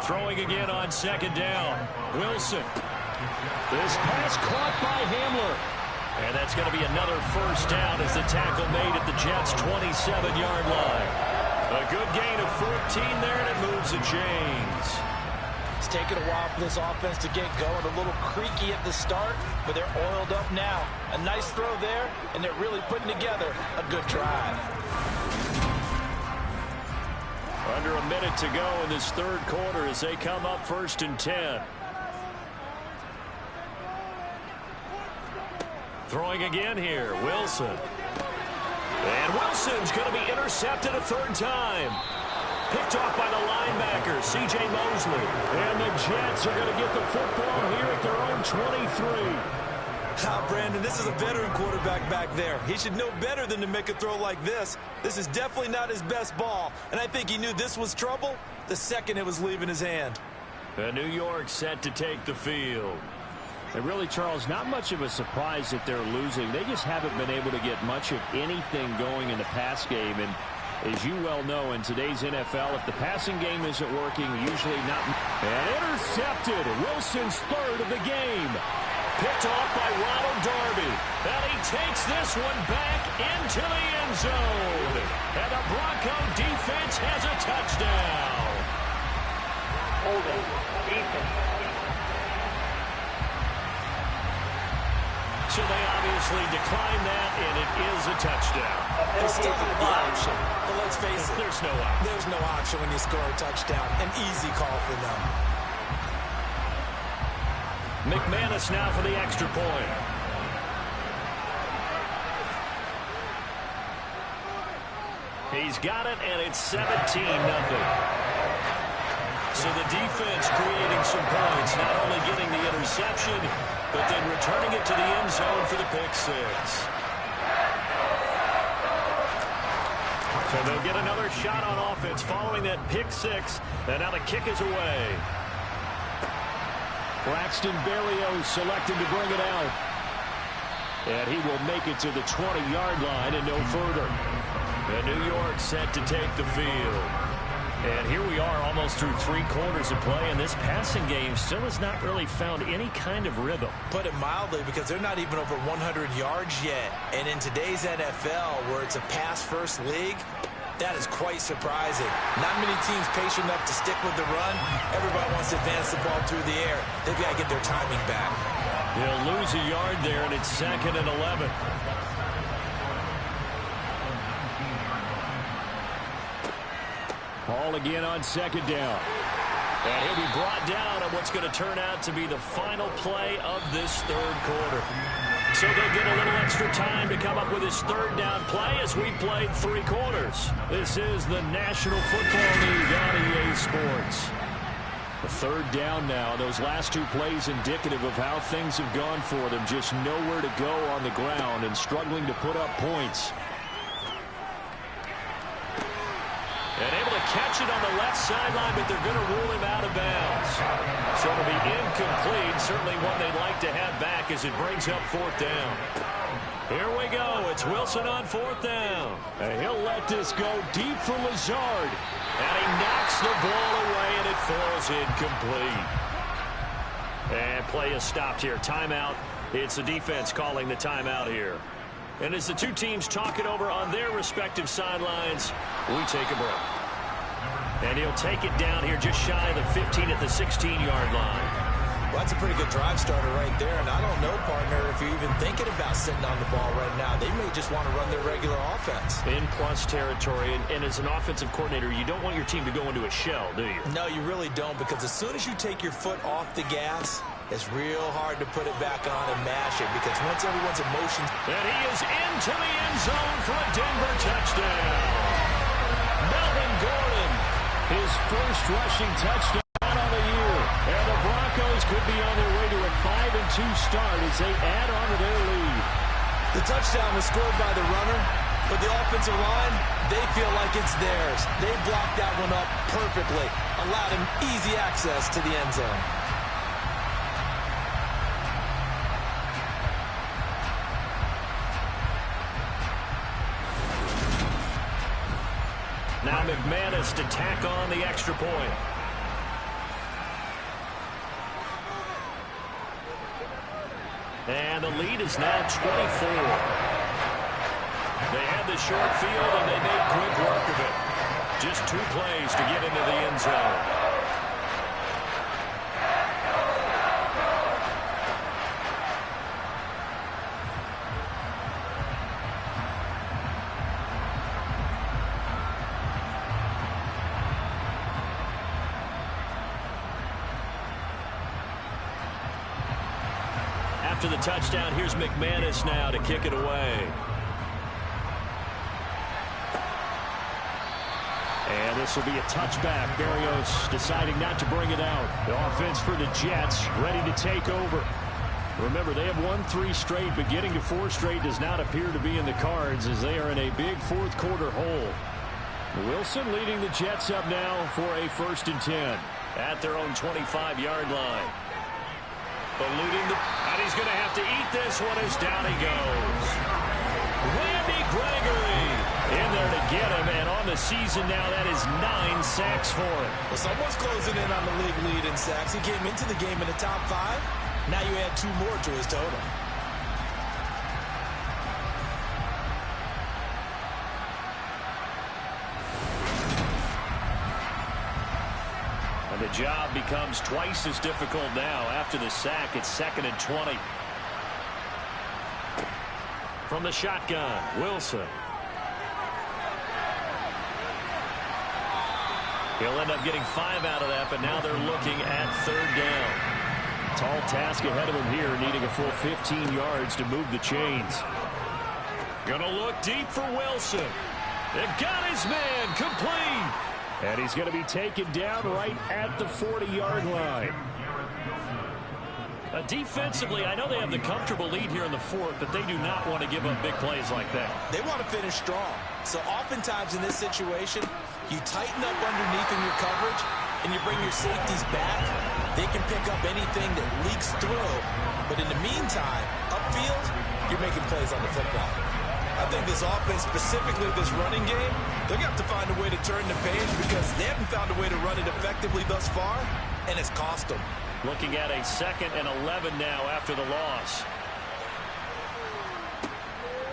Throwing again on 2nd down. Wilson. This pass caught by Hamler. And that's going to be another 1st down as the tackle made at the Jets' 27-yard line. A good gain of 14 there, and it moves the chains. It's taken a while for this offense to get going. A little creaky at the start, but they're oiled up now. A nice throw there, and they're really putting together a good drive. Under a minute to go in this 3rd quarter as they come up 1st and 10. Throwing again here, Wilson. And Wilson's going to be intercepted a 3rd time. Picked off by the linebacker, C.J. Mosley. And the Jets are going to get the football here at their own 23. Brandon, this is a veteran quarterback back there. He should know better than to make a throw like this. This is definitely not his best ball, and I think he knew this was trouble the second it was leaving his hand. And New York set to take the field. And really, Charles, not much of a surprise that they're losing. They just haven't been able to get much of anything going in the pass game. And as you well know, in today's NFL, if the passing game isn't working, usually not. And intercepted. Wilson's 3rd of the game. Picked off by Ronald Darby. And he takes this one back into the end zone. And the Bronco defense has a touchdown. Holding. Defense. So they obviously declined that, and it is a touchdown. They still have the option, but let's face it. There's no option. There's no option when you score a touchdown. An easy call for them. McManus now for the extra point. He's got it, and it's 17-0. So the defense creating some points, not only getting the interception, but then returning it to the end zone for the pick six. So they'll get another shot on offense following that pick six, and now the kick is away. Braxton Berrios selected to bring it out. And he will make it to the 20-yard line and no further. And New York set to take the field. And here we are almost through 3 quarters of play, and this passing game still has not really found any kind of rhythm. Put it mildly, because they're not even over 100 yards yet. And in today's NFL, where it's a pass-first league, that is quite surprising. Not many teams patient enough to stick with the run. Everybody wants to advance the ball through the air. They've got to get their timing back. They'll lose a yard there, and it's 2nd and 11. Ball again on 2nd down. And he'll be brought down on what's going to turn out to be the final play of this 3rd quarter. So they'll get a little extra time to come up with his 3rd down play as we played 3 quarters. This is the National Football League on EA Sports. The 3rd down now. Those last 2 plays indicative of how things have gone for them. Just nowhere to go on the ground and struggling to put up points. And able to catch it on the left sideline, but they're going to rule him out of bounds. So it'll be incomplete. Certainly one they'd like to have back as it brings up 4th down. Here we go. It's Wilson on 4th down. And he'll let this go deep for Lazard. And he knocks the ball away, and it falls incomplete. And play is stopped here. Timeout. It's the defense calling the timeout here. And as the 2 teams talk it over on their respective sidelines, we take a break. And he'll take it down here just shy of the 15 at the 16-yard line. Well, that's a pretty good drive starter right there. And I don't know, partner, if you're even thinking about sitting on the ball right now. They may just want to run their regular offense. In plus territory. And as an offensive coordinator, you don't want your team to go into a shell, do you? No, you really don't, because as soon as you take your foot off the gas, it's real hard to put it back on and mash it, because once everyone's emotions... And he is into the end zone for a Denver touchdown. Melvin Gordon, his first rushing touchdown on the year. And the Broncos could be on their way to a 5-2 start as they add on to their lead. The touchdown was scored by the runner, but the offensive line, they feel like it's theirs. They blocked that one up perfectly, allowed him easy access to the end zone. Now McManus to tack on the extra point. And the lead is now 24. They had the short field, and they made quick work of it. Just 2 plays to get into the end zone. After the touchdown, here's McManus now to kick it away. And this will be a touchback. Berrios deciding not to bring it out. The offense for the Jets ready to take over. Remember, they have won 3 straight, but getting to 4 straight does not appear to be in the cards as they are in a big 4th quarter hole. Wilson leading the Jets up now for a 1st and 10 at their own 25-yard line. Eluding the... And he's going to have to eat this one as down he goes. Randy Gregory in there to get him, and on the season now, that is 9 sacks for him. Well, someone's closing in on the league lead in sacks. He came into the game in the top 5. Now you add 2 more to his total. And the job becomes twice as difficult now. After the sack, it's 2nd and 20. From the shotgun, Wilson. He'll end up getting 5 out of that, but now they're looking at 3rd down. Tall task ahead of him here, needing a full 15 yards to move the chains. Gonna look deep for Wilson. It got his man complete. And he's going to be taken down right at the 40-yard line. Defensively, I know they have the comfortable lead here in the fourth, but they do not want to give up big plays like that. They want to finish strong. So oftentimes in this situation, you tighten up underneath in your coverage, and you bring your safeties back. They can pick up anything that leaks through. But in the meantime, upfield, you're making plays on the football. I think this offense, specifically this running game, they're going to have to find a way to turn the page because they haven't found a way to run it effectively thus far, and it's cost them. Looking at a 2nd and 11 now after the loss.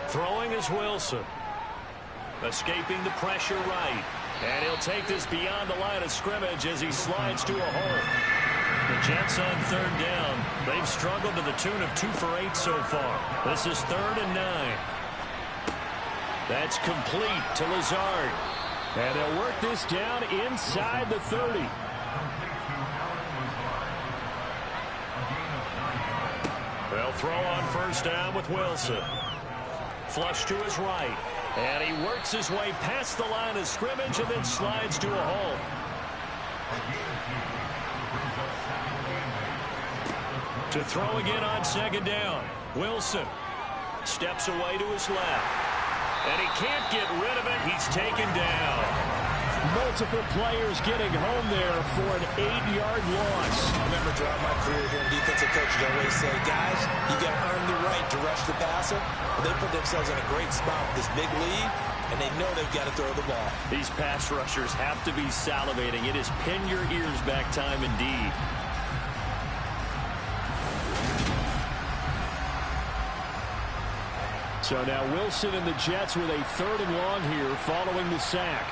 Throwing is Wilson. Escaping the pressure right. And he'll take this beyond the line of scrimmage as he slides to a hole. The Jets on 3rd down. They've struggled to the tune of 2 for 8 so far. This is 3rd and 9. That's complete to Lazard. And they'll work this down inside the 30. They'll throw on 1st down with Wilson. Flush to his right. And he works his way past the line of scrimmage and then slides to a hole. To throw again on 2nd down. Wilson steps away to his left. And he can't get rid of it. He's taken down. Multiple players getting home there for an 8-yard loss. I remember throughout my career here in defensive coaches, I always say, guys, you got to earn the right to rush the passer. Well, they put themselves in a great spot with this big lead, and they know they've got to throw the ball. These pass rushers have to be salivating. It is pin your ears back time indeed. So now Wilson and the Jets with a 3rd and long here following the sack.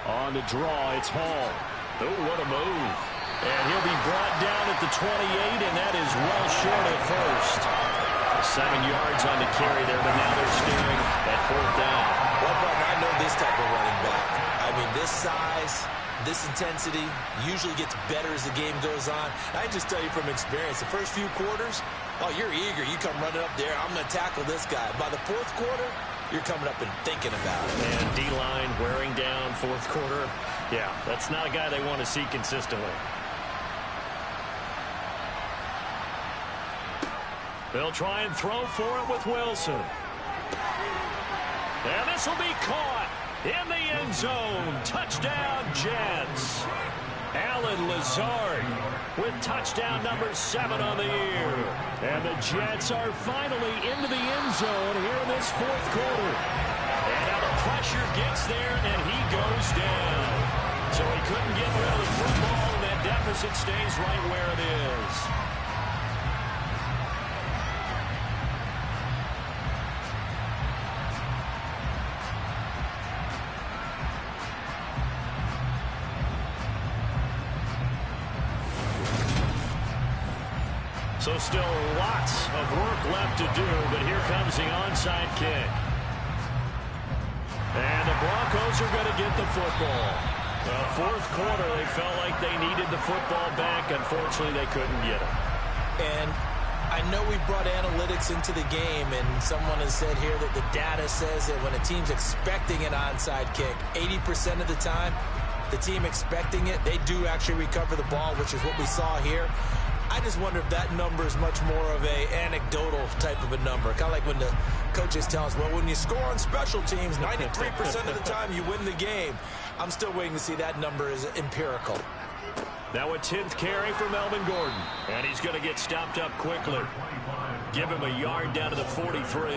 On the draw, it's Hall. Oh, what a move. And he'll be brought down at the 28, and that is well short of 1st. 7 yards on the carry there, but now they're staring at 4th down. Well, partner, I know this type of running back. I mean, this size, this intensity usually gets better as the game goes on. I just tell you from experience, the first few quarters, oh, you're eager. You come running up there. I'm going to tackle this guy. By the 4th quarter, you're coming up and thinking about it. And D-line wearing down 4th quarter. Yeah, that's not a guy they want to see consistently. They'll try and throw for it with Wilson. And this will be caught in the end zone. Touchdown, Jets. Alan Lazard with touchdown number 7 on the year. And the Jets are finally into the end zone here in this 4th quarter. And now the pressure gets there, and he goes down. So he couldn't get rid of the football, and that deficit stays right where it is. So still lots of work left to do, but here comes the onside kick. And the Broncos are going to get the football. Well, 4th quarter, they felt like they needed the football back. Unfortunately, they couldn't get it. And I know we brought analytics into the game, and someone has said here that the data says that when a team's expecting an onside kick, 80% of the time, the team expecting it, they do actually recover the ball, which is what we saw here. I just wonder if that number is much more of a anecdotal type of a number. Kind of like when the coaches tell us, well, when you score on special teams, 93% of the time you win the game. I'm still waiting to see that number is empirical. Now a 10th carry for Melvin Gordon. And he's going to get stopped up quickly. Give him a yard down to the 43.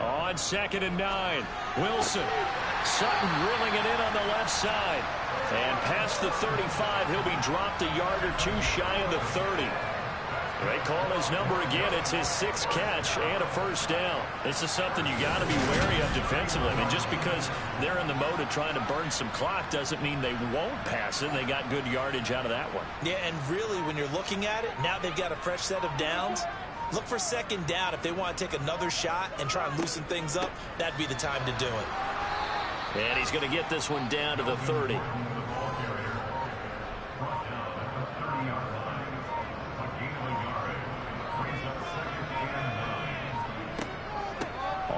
On 2nd and 9, Wilson. Sutton drilling it in on the left side. And past the 35, he'll be dropped a yard or 2 shy of the 30. They call his number again. It's his 6th catch and a 1st down. This is something you got to be wary of defensively. I mean, just because they're in the mode of trying to burn some clock doesn't mean they won't pass it. They got good yardage out of that one. Yeah, and really, when you're looking at it, now they've got a fresh set of downs. Look for 2nd down. If they want to take another shot and try and loosen things up, that'd be the time to do it. And he's going to get this one down to the 30.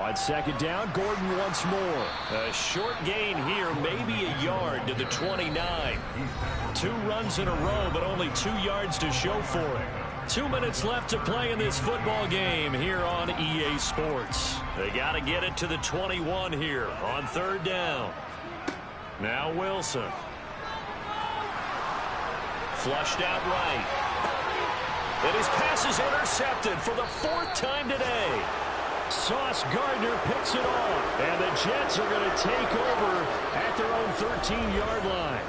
On second down, Gordon once more. A short gain here, maybe a yard to the 29. 2 runs in a row, but only 2 yards to show for it. 2 minutes left to play in this football game here on EA Sports. They got to get it to the 21 here on third down. Now Wilson. Flushed out right. And his pass is intercepted for the 4th time today. Sauce Gardner picks it off. And the Jets are going to take over at their own 13-yard line.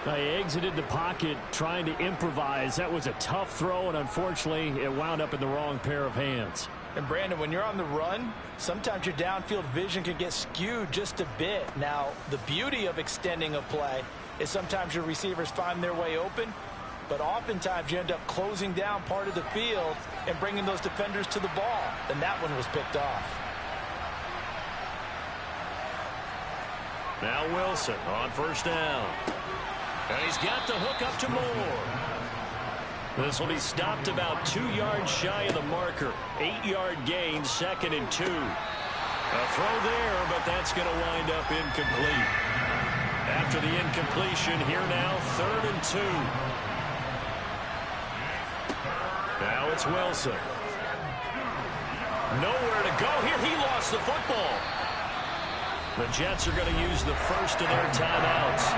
They exited the pocket trying to improvise. That was a tough throw, and unfortunately, it wound up in the wrong pair of hands. And, Brandon, when you're on the run, sometimes your downfield vision can get skewed just a bit. Now, the beauty of extending a play is sometimes your receivers find their way open, but oftentimes you end up closing down part of the field and bringing those defenders to the ball. And that one was picked off. Now Wilson on first down. And he's got the hook up to Moore. This will be stopped about 2 yards shy of the marker. 8-yard gain, 2nd and 2. A throw there, but that's going to wind up incomplete. After the incompletion, here now, 3rd and 2. Now it's Wilson. Nowhere to go here. He lost the football. The Jets are going to use the first of their timeouts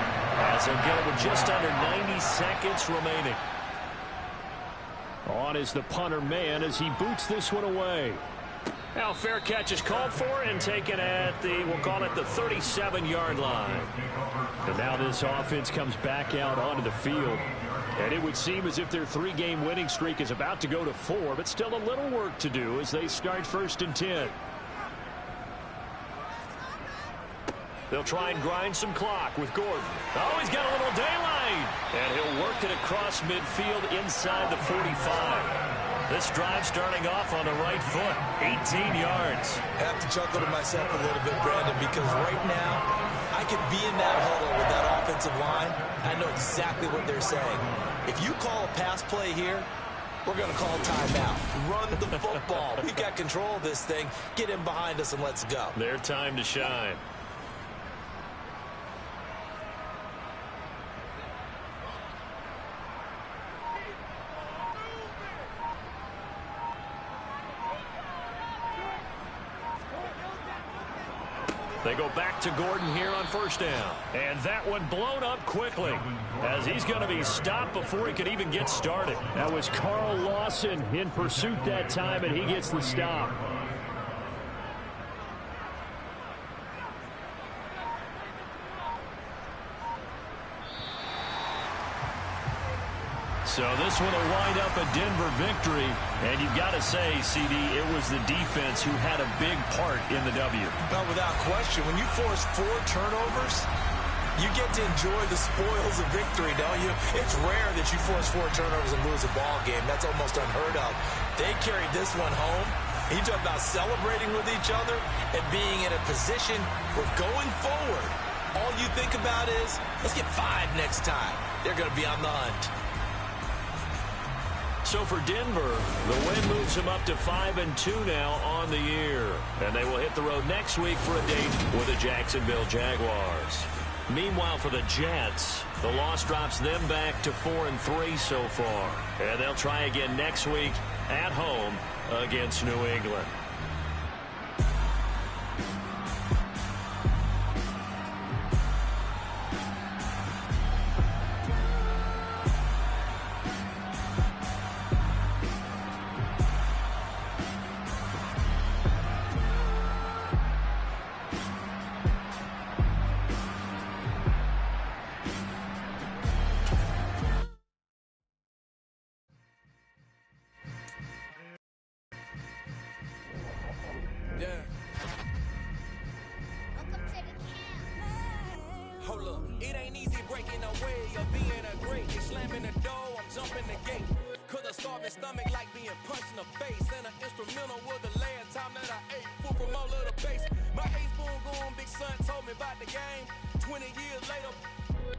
as they'll get it with just under 90 seconds remaining. On is the punter man as he boots this one away. Now fair catch is called for and taken at the, we'll call it the 37-yard line. And now this offense comes back out onto the field. And it would seem as if their 3-game winning streak is about to go to 4, but still a little work to do as they start 1st and 10. They'll try and grind some clock with Gordon. Oh, he's got a little daylight. And he'll work it across midfield inside the 45. This drive starting off on the right foot. 18 yards. I have to chuckle to myself a little bit, Brandon, because right now I could be in that huddle with that offensive line. I know exactly what they're saying. If you call a pass play here, we're going to call timeout. Run the football. We've got control of this thing. Get in behind us and let's go. Their time to shine. They go back to Gordon here on first down. And that one blown up quickly as he's going to be stopped before he could even get started. That was Carl Lawson in pursuit that time, and he gets the stop. So this one will wind up a Denver victory. And you've got to say, CD, it was the defense who had a big part in the W. No, without question. When you force 4 turnovers, you get to enjoy the spoils of victory, don't you? It's rare that you force 4 turnovers and lose a ball game. That's almost unheard of. They carried this one home. You talk about celebrating with each other and being in a position where going forward, all you think about is, let's get 5 next time. They're going to be on the hunt. So for Denver, the win moves them up to 5-2 now on the year. And they will hit the road next week for a date with the Jacksonville Jaguars. Meanwhile, for the Jets, the loss drops them back to 4-3 so far. And they'll try again next week at home against New England. Hold up, it ain't easy breaking away or being a great. They slamming the door, I'm jumping the gate. Cause a starving stomach like being punched in the face. And an instrumental was the last time that I ate. Food from all of the base. My ace spoon going, big son told me about the game. 20 years later,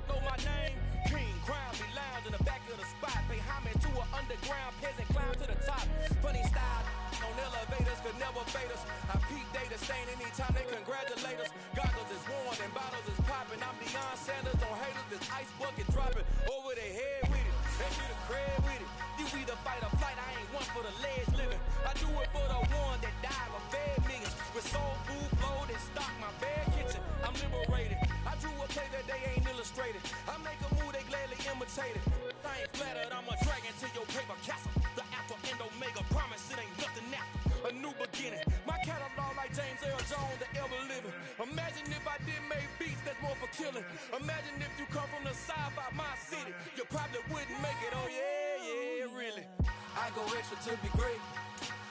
know my name. King, crown me lounge in the back of the spot. Pay homage to an underground peasant, climb to the top. Funny style on elevators could never fade us. I peep they the stain anytime they congratulate us. Goggles is worn and bottles is popping. I'm Deion Sanders on haters, this ice bucket dropping over their head with it. They need a crib with it. You either fight or flight, I ain't one for the ledge living. I do it for the one that died or fed millions. With soul food, flowed and stock my bare kitchen. I'm liberated. I drew a play that they ain't illustrated. I make a move, they gladly imitate it. I ain't flattered, I'm a dragon to your paper castle. The Alpha and Omega, promise it ain't nothing after. A new beginning. My catalog like James Earl Jones, the ever living. Imagine if I did make beats that's more for killing. Imagine if you come from the side by my city. You probably wouldn't make it, oh yeah, really. I go extra to be great.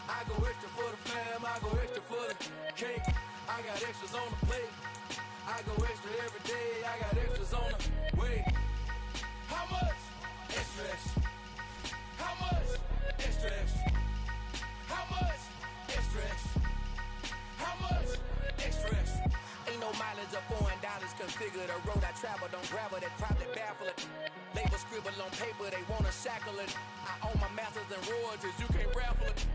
I go extra for the fam, I go extra for the cake. I got extras on the plate. I go extra every day, I got extras on the way. How much? Extra, extra. How much? Extra, extra. How much? Extra, extra. How much? Extra, extra. Ain't no mileage of $4 configure the road I travel. Don't gravel that probably baffle it. Label scribble on paper, they wanna shackle it. I own my masters and royalties, you can't raffle it.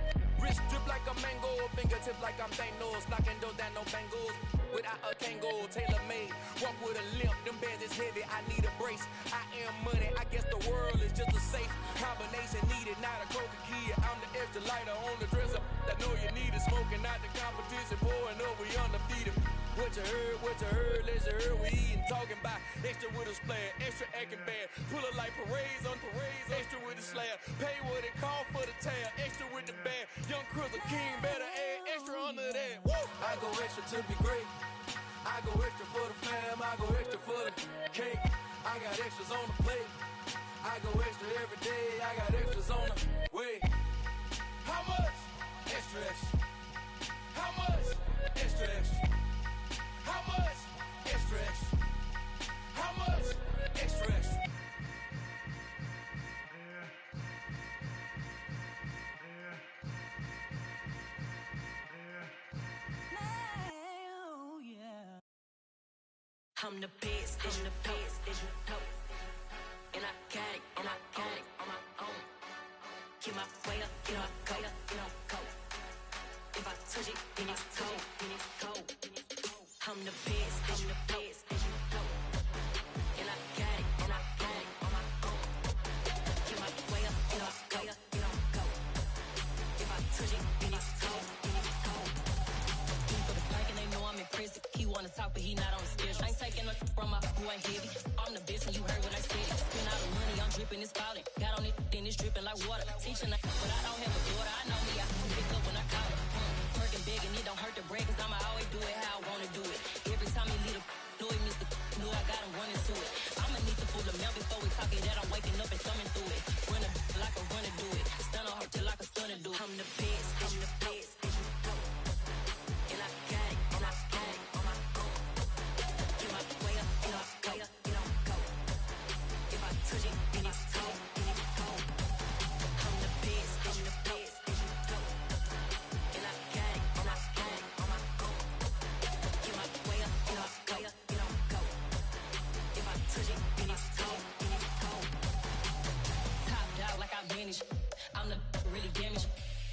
Wrist drip like a mango, fingertips like I'm Thanos. Knocking those down, no bangles. Without a Kango, tailor-made. Walk with a limp, them bands is heavy, I need a brace. I am money, I guess the world is just a safe combination needed, not a coca kid. I'm the extra lighter on the dresser. I know you need it, smoking out the competition, pouring up, we undefeated. What you heard, let's heard, we eating, talking about extra with a splash, extra acting bad. Pull it like parades on parades, extra with the slab. Pay what it call for the tab, extra with the bag. Young Crystal King, better add extra under that. Woo! I go extra to be great. I go extra for the fam, I go extra for the cake. I got extras on the plate. I go extra every day, I got extras on the way. How much? Extra, extra. How much? Extra, extra. How much? Extra, extra. How much? Extra, extra. I'm the best, I'm the best, is you know. And I got it, and I got it on my own. Get my way up, get my go, get on go. If I touch it, then it's cold, then it's cold. I'm the best, I'm the best, is you know. And I got it, and I got it on my own. Get my way up, get my go, get on go. If I touch it, then it's cold, then it's cold. He for the blank and they know I'm impressive. He wanna talk, but he not on the schedule. I ain't taking a from my boy heavy. I'm the best and you heard what I said. Spend all the money, I'm dripping, it's falling. Got on it, then it's dripping like water. Teaching, but I don't have a daughter. I know me, I can pick up when I call it. Working big and it don't hurt the break, cause I'ma always do it how I wanna do it. Every time he lead a know he missed the know I got him running to it. I'ma need to full of milk before we talk it that I'm waking up and thumbing through it. Run a like a runner do it. Stun on her till like a stunner do it. I'm the best, I'm the best, and you know. And I got it, and I got it on my own. Get my way up, get my go, get on go. If I touch it, then it's cold, then it's cold. I'm the best, I'm the best, and you know. And I got it, and I got it on my own. Get my way up, get my go, get on go. If I touch it, then it's cold, then it's cold. Top dog like I manage. I'm the really damaged.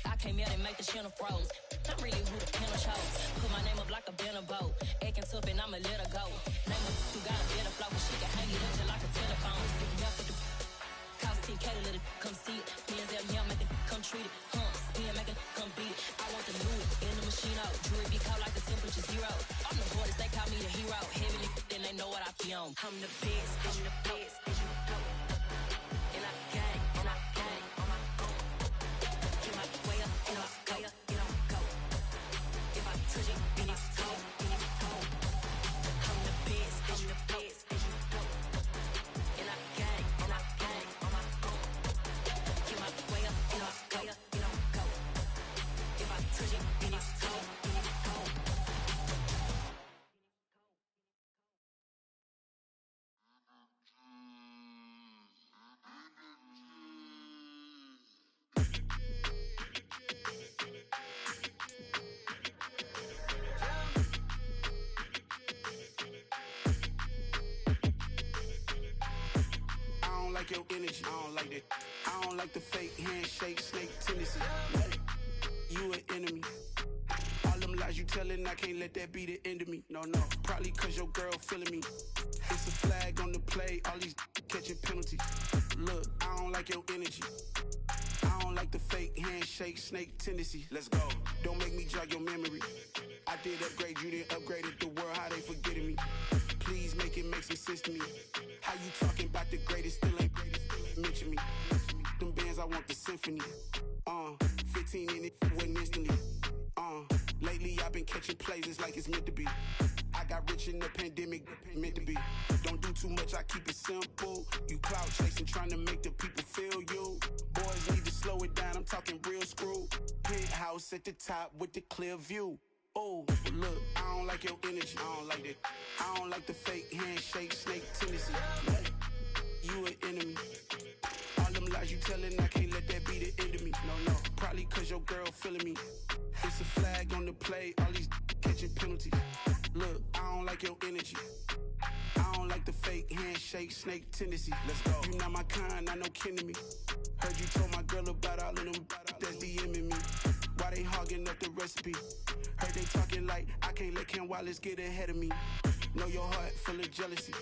I came out and make the channel froze. I'm really who the panel chose. Put my name up like a banner boat. Acting tough and I'ma let her go. Name her who got a better flow, but she can hang it up just like a telephone. Yeah, for the cost 10K to let it come see it. Hands at me, I make it come treat it. Spin, make it come beat it. I want the new in the machine out. Jewelry be called like the temperature zero. I'm the hardest, they call me the hero. Heavily, then they know what I be on. I'm the best, I'm the best, and you know. And I got it, and I got it on my own. Get my way up, get my go, get on go. If I touch it, then it's cold, then it's cold. I'm the best, I'm the best, and you know. And I got it, and I got it on my own. Get my way up, get my go, get on go. If I touch it, then it's cold, then it's cold. I don't like your energy, I don't like that. I don't like the fake handshake, snake tendency. You an enemy. All them lies you telling I can't let that be the end of me. No, probably cause your girl feeling me. It's a flag on the play, all these catching penalties. Look, I don't like your energy. I don't like the fake handshake, snake tendency. Let's go. Don't make me jog your memory. I did upgrade you, then upgraded the world, how they forgetting me. Please make it make some sense to me. How you talking about the greatest, still ain't mention me. Them bands, I want the symphony. 15 in it, wasn't instantly. Lately I've been catching plays, it's like it's meant to be. I got rich in the pandemic, meant to be. Don't do too much, I keep it simple. You clout chasing, trying to make the people feel you. Boys need to slow it down, I'm talking real screw. Penthouse at the top with the clear view. Oh, look, I don't like your energy, I don't like that. I don't like the fake handshake, snake tendency. You an enemy. All them lies you telling, I can't let that be the end of me. No, probably cause your girl feeling me. It's a flag on the play, all these catching penalties. Look, I don't like your energy. I don't like the fake handshake, snake tendency. Let's go. You not my kind, I know kin to me. Heard you told my girl about all of them, that's DMing me. Why they hogging up the recipe? Heard they talking like I can't let Ken Wallace get ahead of me. Know your heart full of jealousy.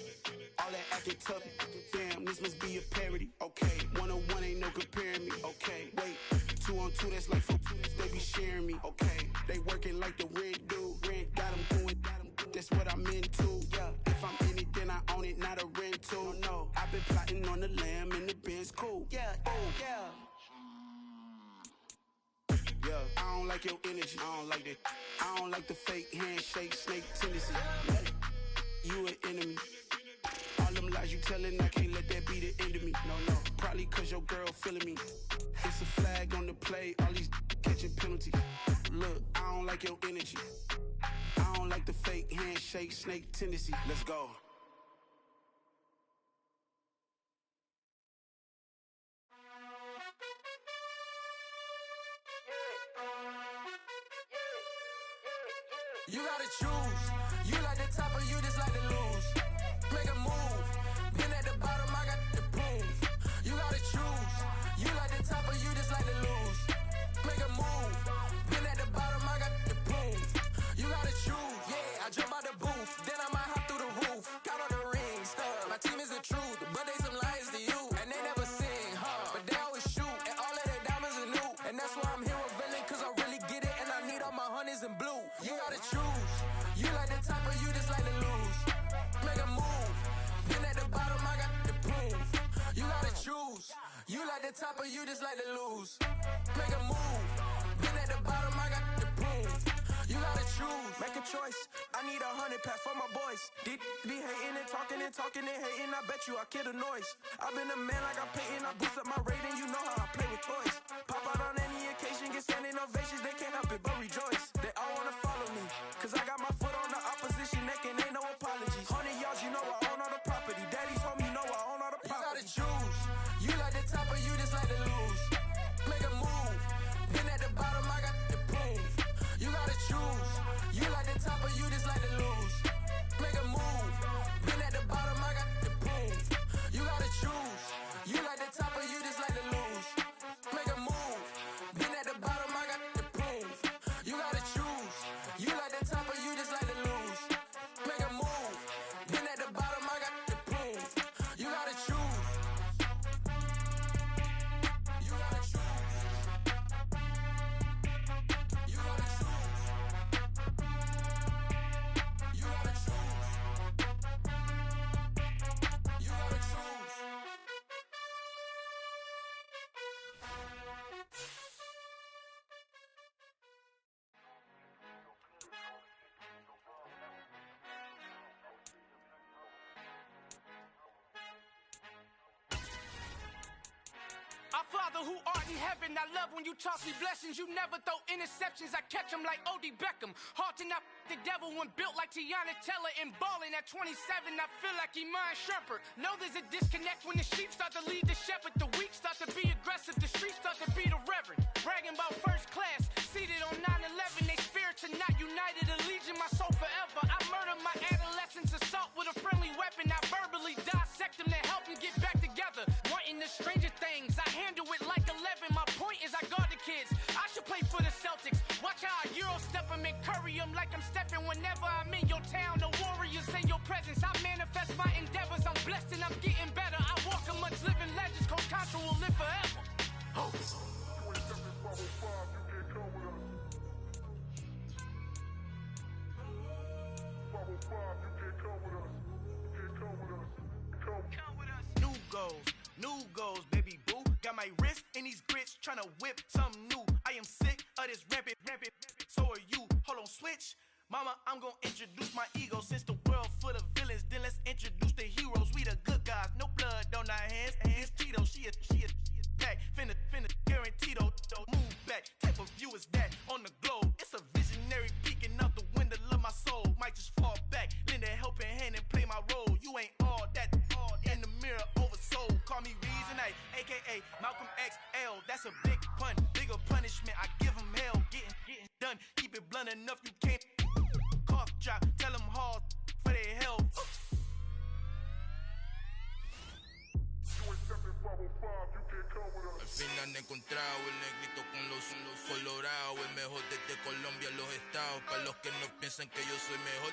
All that acting tough, damn, this must be a parody. Okay, 1-on-1 ain't no comparing me. Okay, wait, 2-on-2, that's like 4, they be sharing me. Okay, they working like the rent dude. Rent got them going, that's what I'm into. Yeah, if I'm in it, then I own it, not a rental. No, I've been plotting on the lamb and the Benz cool. Yeah, oh, yeah. Yeah, I don't like your energy, I don't like that. I don't like the fake handshake, snake tendency. You an enemy. All them lies you telling, I can't let that be the end of me. No, probably cause your girl feeling me. It's a flag on the play, all these catching penalties. Look, I don't like your energy. I don't like the fake handshake, snake tendency. Let's go. You gotta choose. You like the top or you just like to lose. Make a move. Been at the bottom, I got the proof. You gotta choose. You like the top or you just like to lose. Make a move. Been at the bottom, I got the proof. You gotta choose. Yeah, I jump out the booth, then I might hop through the roof. Got all the rings, my team is the truth, but they some liars to you. And they never sing, but they always shoot. And all of their diamonds are new. And that's why I'm here villain, cause I really get it. And I need all my honeys in blue. You gotta choose. You like the top or you just like to lose. Make a move. Been at the bottom, I got the proof. You gotta choose. You like the top or you just like to lose. Make a move. Been at the bottom, I got the proof. You gotta choose. Make a choice. I need 100 pack for my boys. Be hating and talking and talking and hating. I bet you I kill the noise. I've been a man like I'm Peyton. I boost up my rating. You know how I play with toys. Pop out on any occasion, get standing ovations. They can't help it but rejoice. They all wanna follow me, cause I got my foot on the opposition neck and ain't no apologies. 100 yards, you know I own all the property. Daddy's home, you know I own all the property. You gotta choose. You like the top or you just like to lose. Make a move. Been at the bottom, I got the proof. You gotta choose. You like the top or you just like to lose. Make a move. Been at the bottom, I got the proof. You gotta choose. You like the top or you just like to lose. Make a move. Been at the bottom, I got the proof. You gotta choose. You like the top or you just like to lose. Make a move. Been at the bottom, I got the proof. You gotta choose. You gotta choose. You gotta choose. You gotta choose. You gotta choose. Our Father who art in heaven, I love when you toss me blessings. You never throw interceptions, I catch them like O.D. Beckham. Hard to not the devil when built like Tiana Teller. And balling at 27, I feel like Iman Shumpert. Know there's a disconnect when the sheep start to lead the shepherd. The weak start to be aggressive, the streets start to be the reverend. Bragging about first class, seated on 9/11. They spirits are not united, a legion, my soul forever. I murder my adolescence, assault with a friendly weapon. I verbally dissect them to help them get back together. Wanting the stranger things, I handle it like 11. My point is I guard the kids. I should play for the Celtics. Watch how I Euro step them and curry them like New goals, baby boo. Got my wrist in these grits, tryna whip something new. I am sick of this rampant. So are you. Hold on, switch. Mama, I'm gonna introduce my ego. Since the world full of villains, then let's introduce the heroes. We the good guys, no blood on our hands. It's Tito, she a back. Finna guarantee don't move back. Type of view is that on the globe. It's a visionary peeking out the window of my soul. Might just fall back, lend a helping hand and play my role. You ain't all that, all in the mirror oversold. Call me Reasonite, aka Malcolm XL. That's a big pun, bigger punishment. I give him hell, getting done. Keep it blunt enough, you can't cough drop. Tell them hard for their health. Al fin han encontrado el negrito con los colorados, el mejor desde Colombia, los estados. Para los que no piensan que yo soy mejor,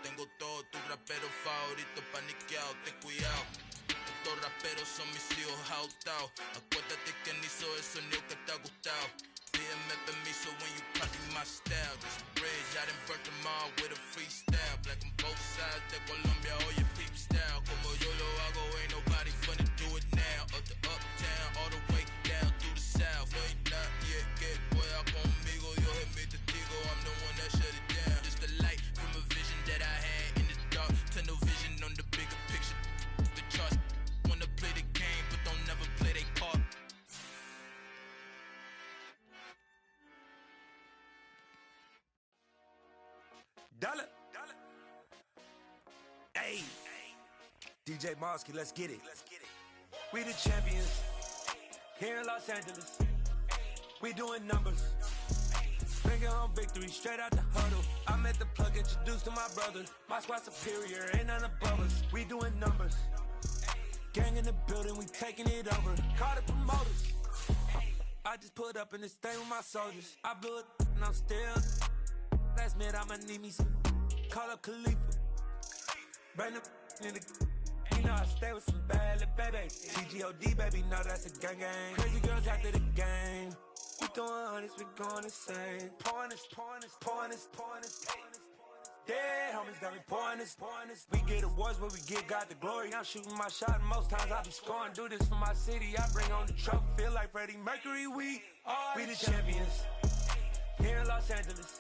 tengo todos tus raperos favoritos paniqueados, ten cuidado. Estos raperos son mis hijos jautados. Acuérdate que ni hizo el sonido que te ha gustado. Pídeme permiso when you copy my style. This bridge, I done burnt them all with a freestyle. Black on both sides de Colombia, oye peep style. Como yo lo hago, ain't nobody finna do it now. Up the uptown, all the way down through the south. No hay nadie que pueda conmigo, Dios es mi testigo. I'm the one that shut it down. Just the light from a vision that I had in the dark. Tunnel vision on the bigger picture. The charts wanna play the game, but don't never play their part. Dollar. Hey. DJ Mosky, let's get it. We the champions here in Los Angeles. We doing numbers. Bring home victory straight out the huddle. I met the plug, introduced to my brother. My squad superior, ain't none above us. We doing numbers. Gang in the building, we taking it over. Call the promoters. I just put up in this thing with my soldiers. I blew it and I'm still. Last minute I'ma need me some. Call up Khalifa. Bring them in the. You know I stay with some bad little babies. TGOD baby, know that's a gang. Crazy girls after the game. We throwing hundreds, we going insane. Pouring this. Dead homies got me pouring this. We get awards where we get God the glory. I'm shooting my shot and most times I be scoring. Do this for my city, I bring on the trophy. Feel like Freddie Mercury, we the champions here in Los Angeles.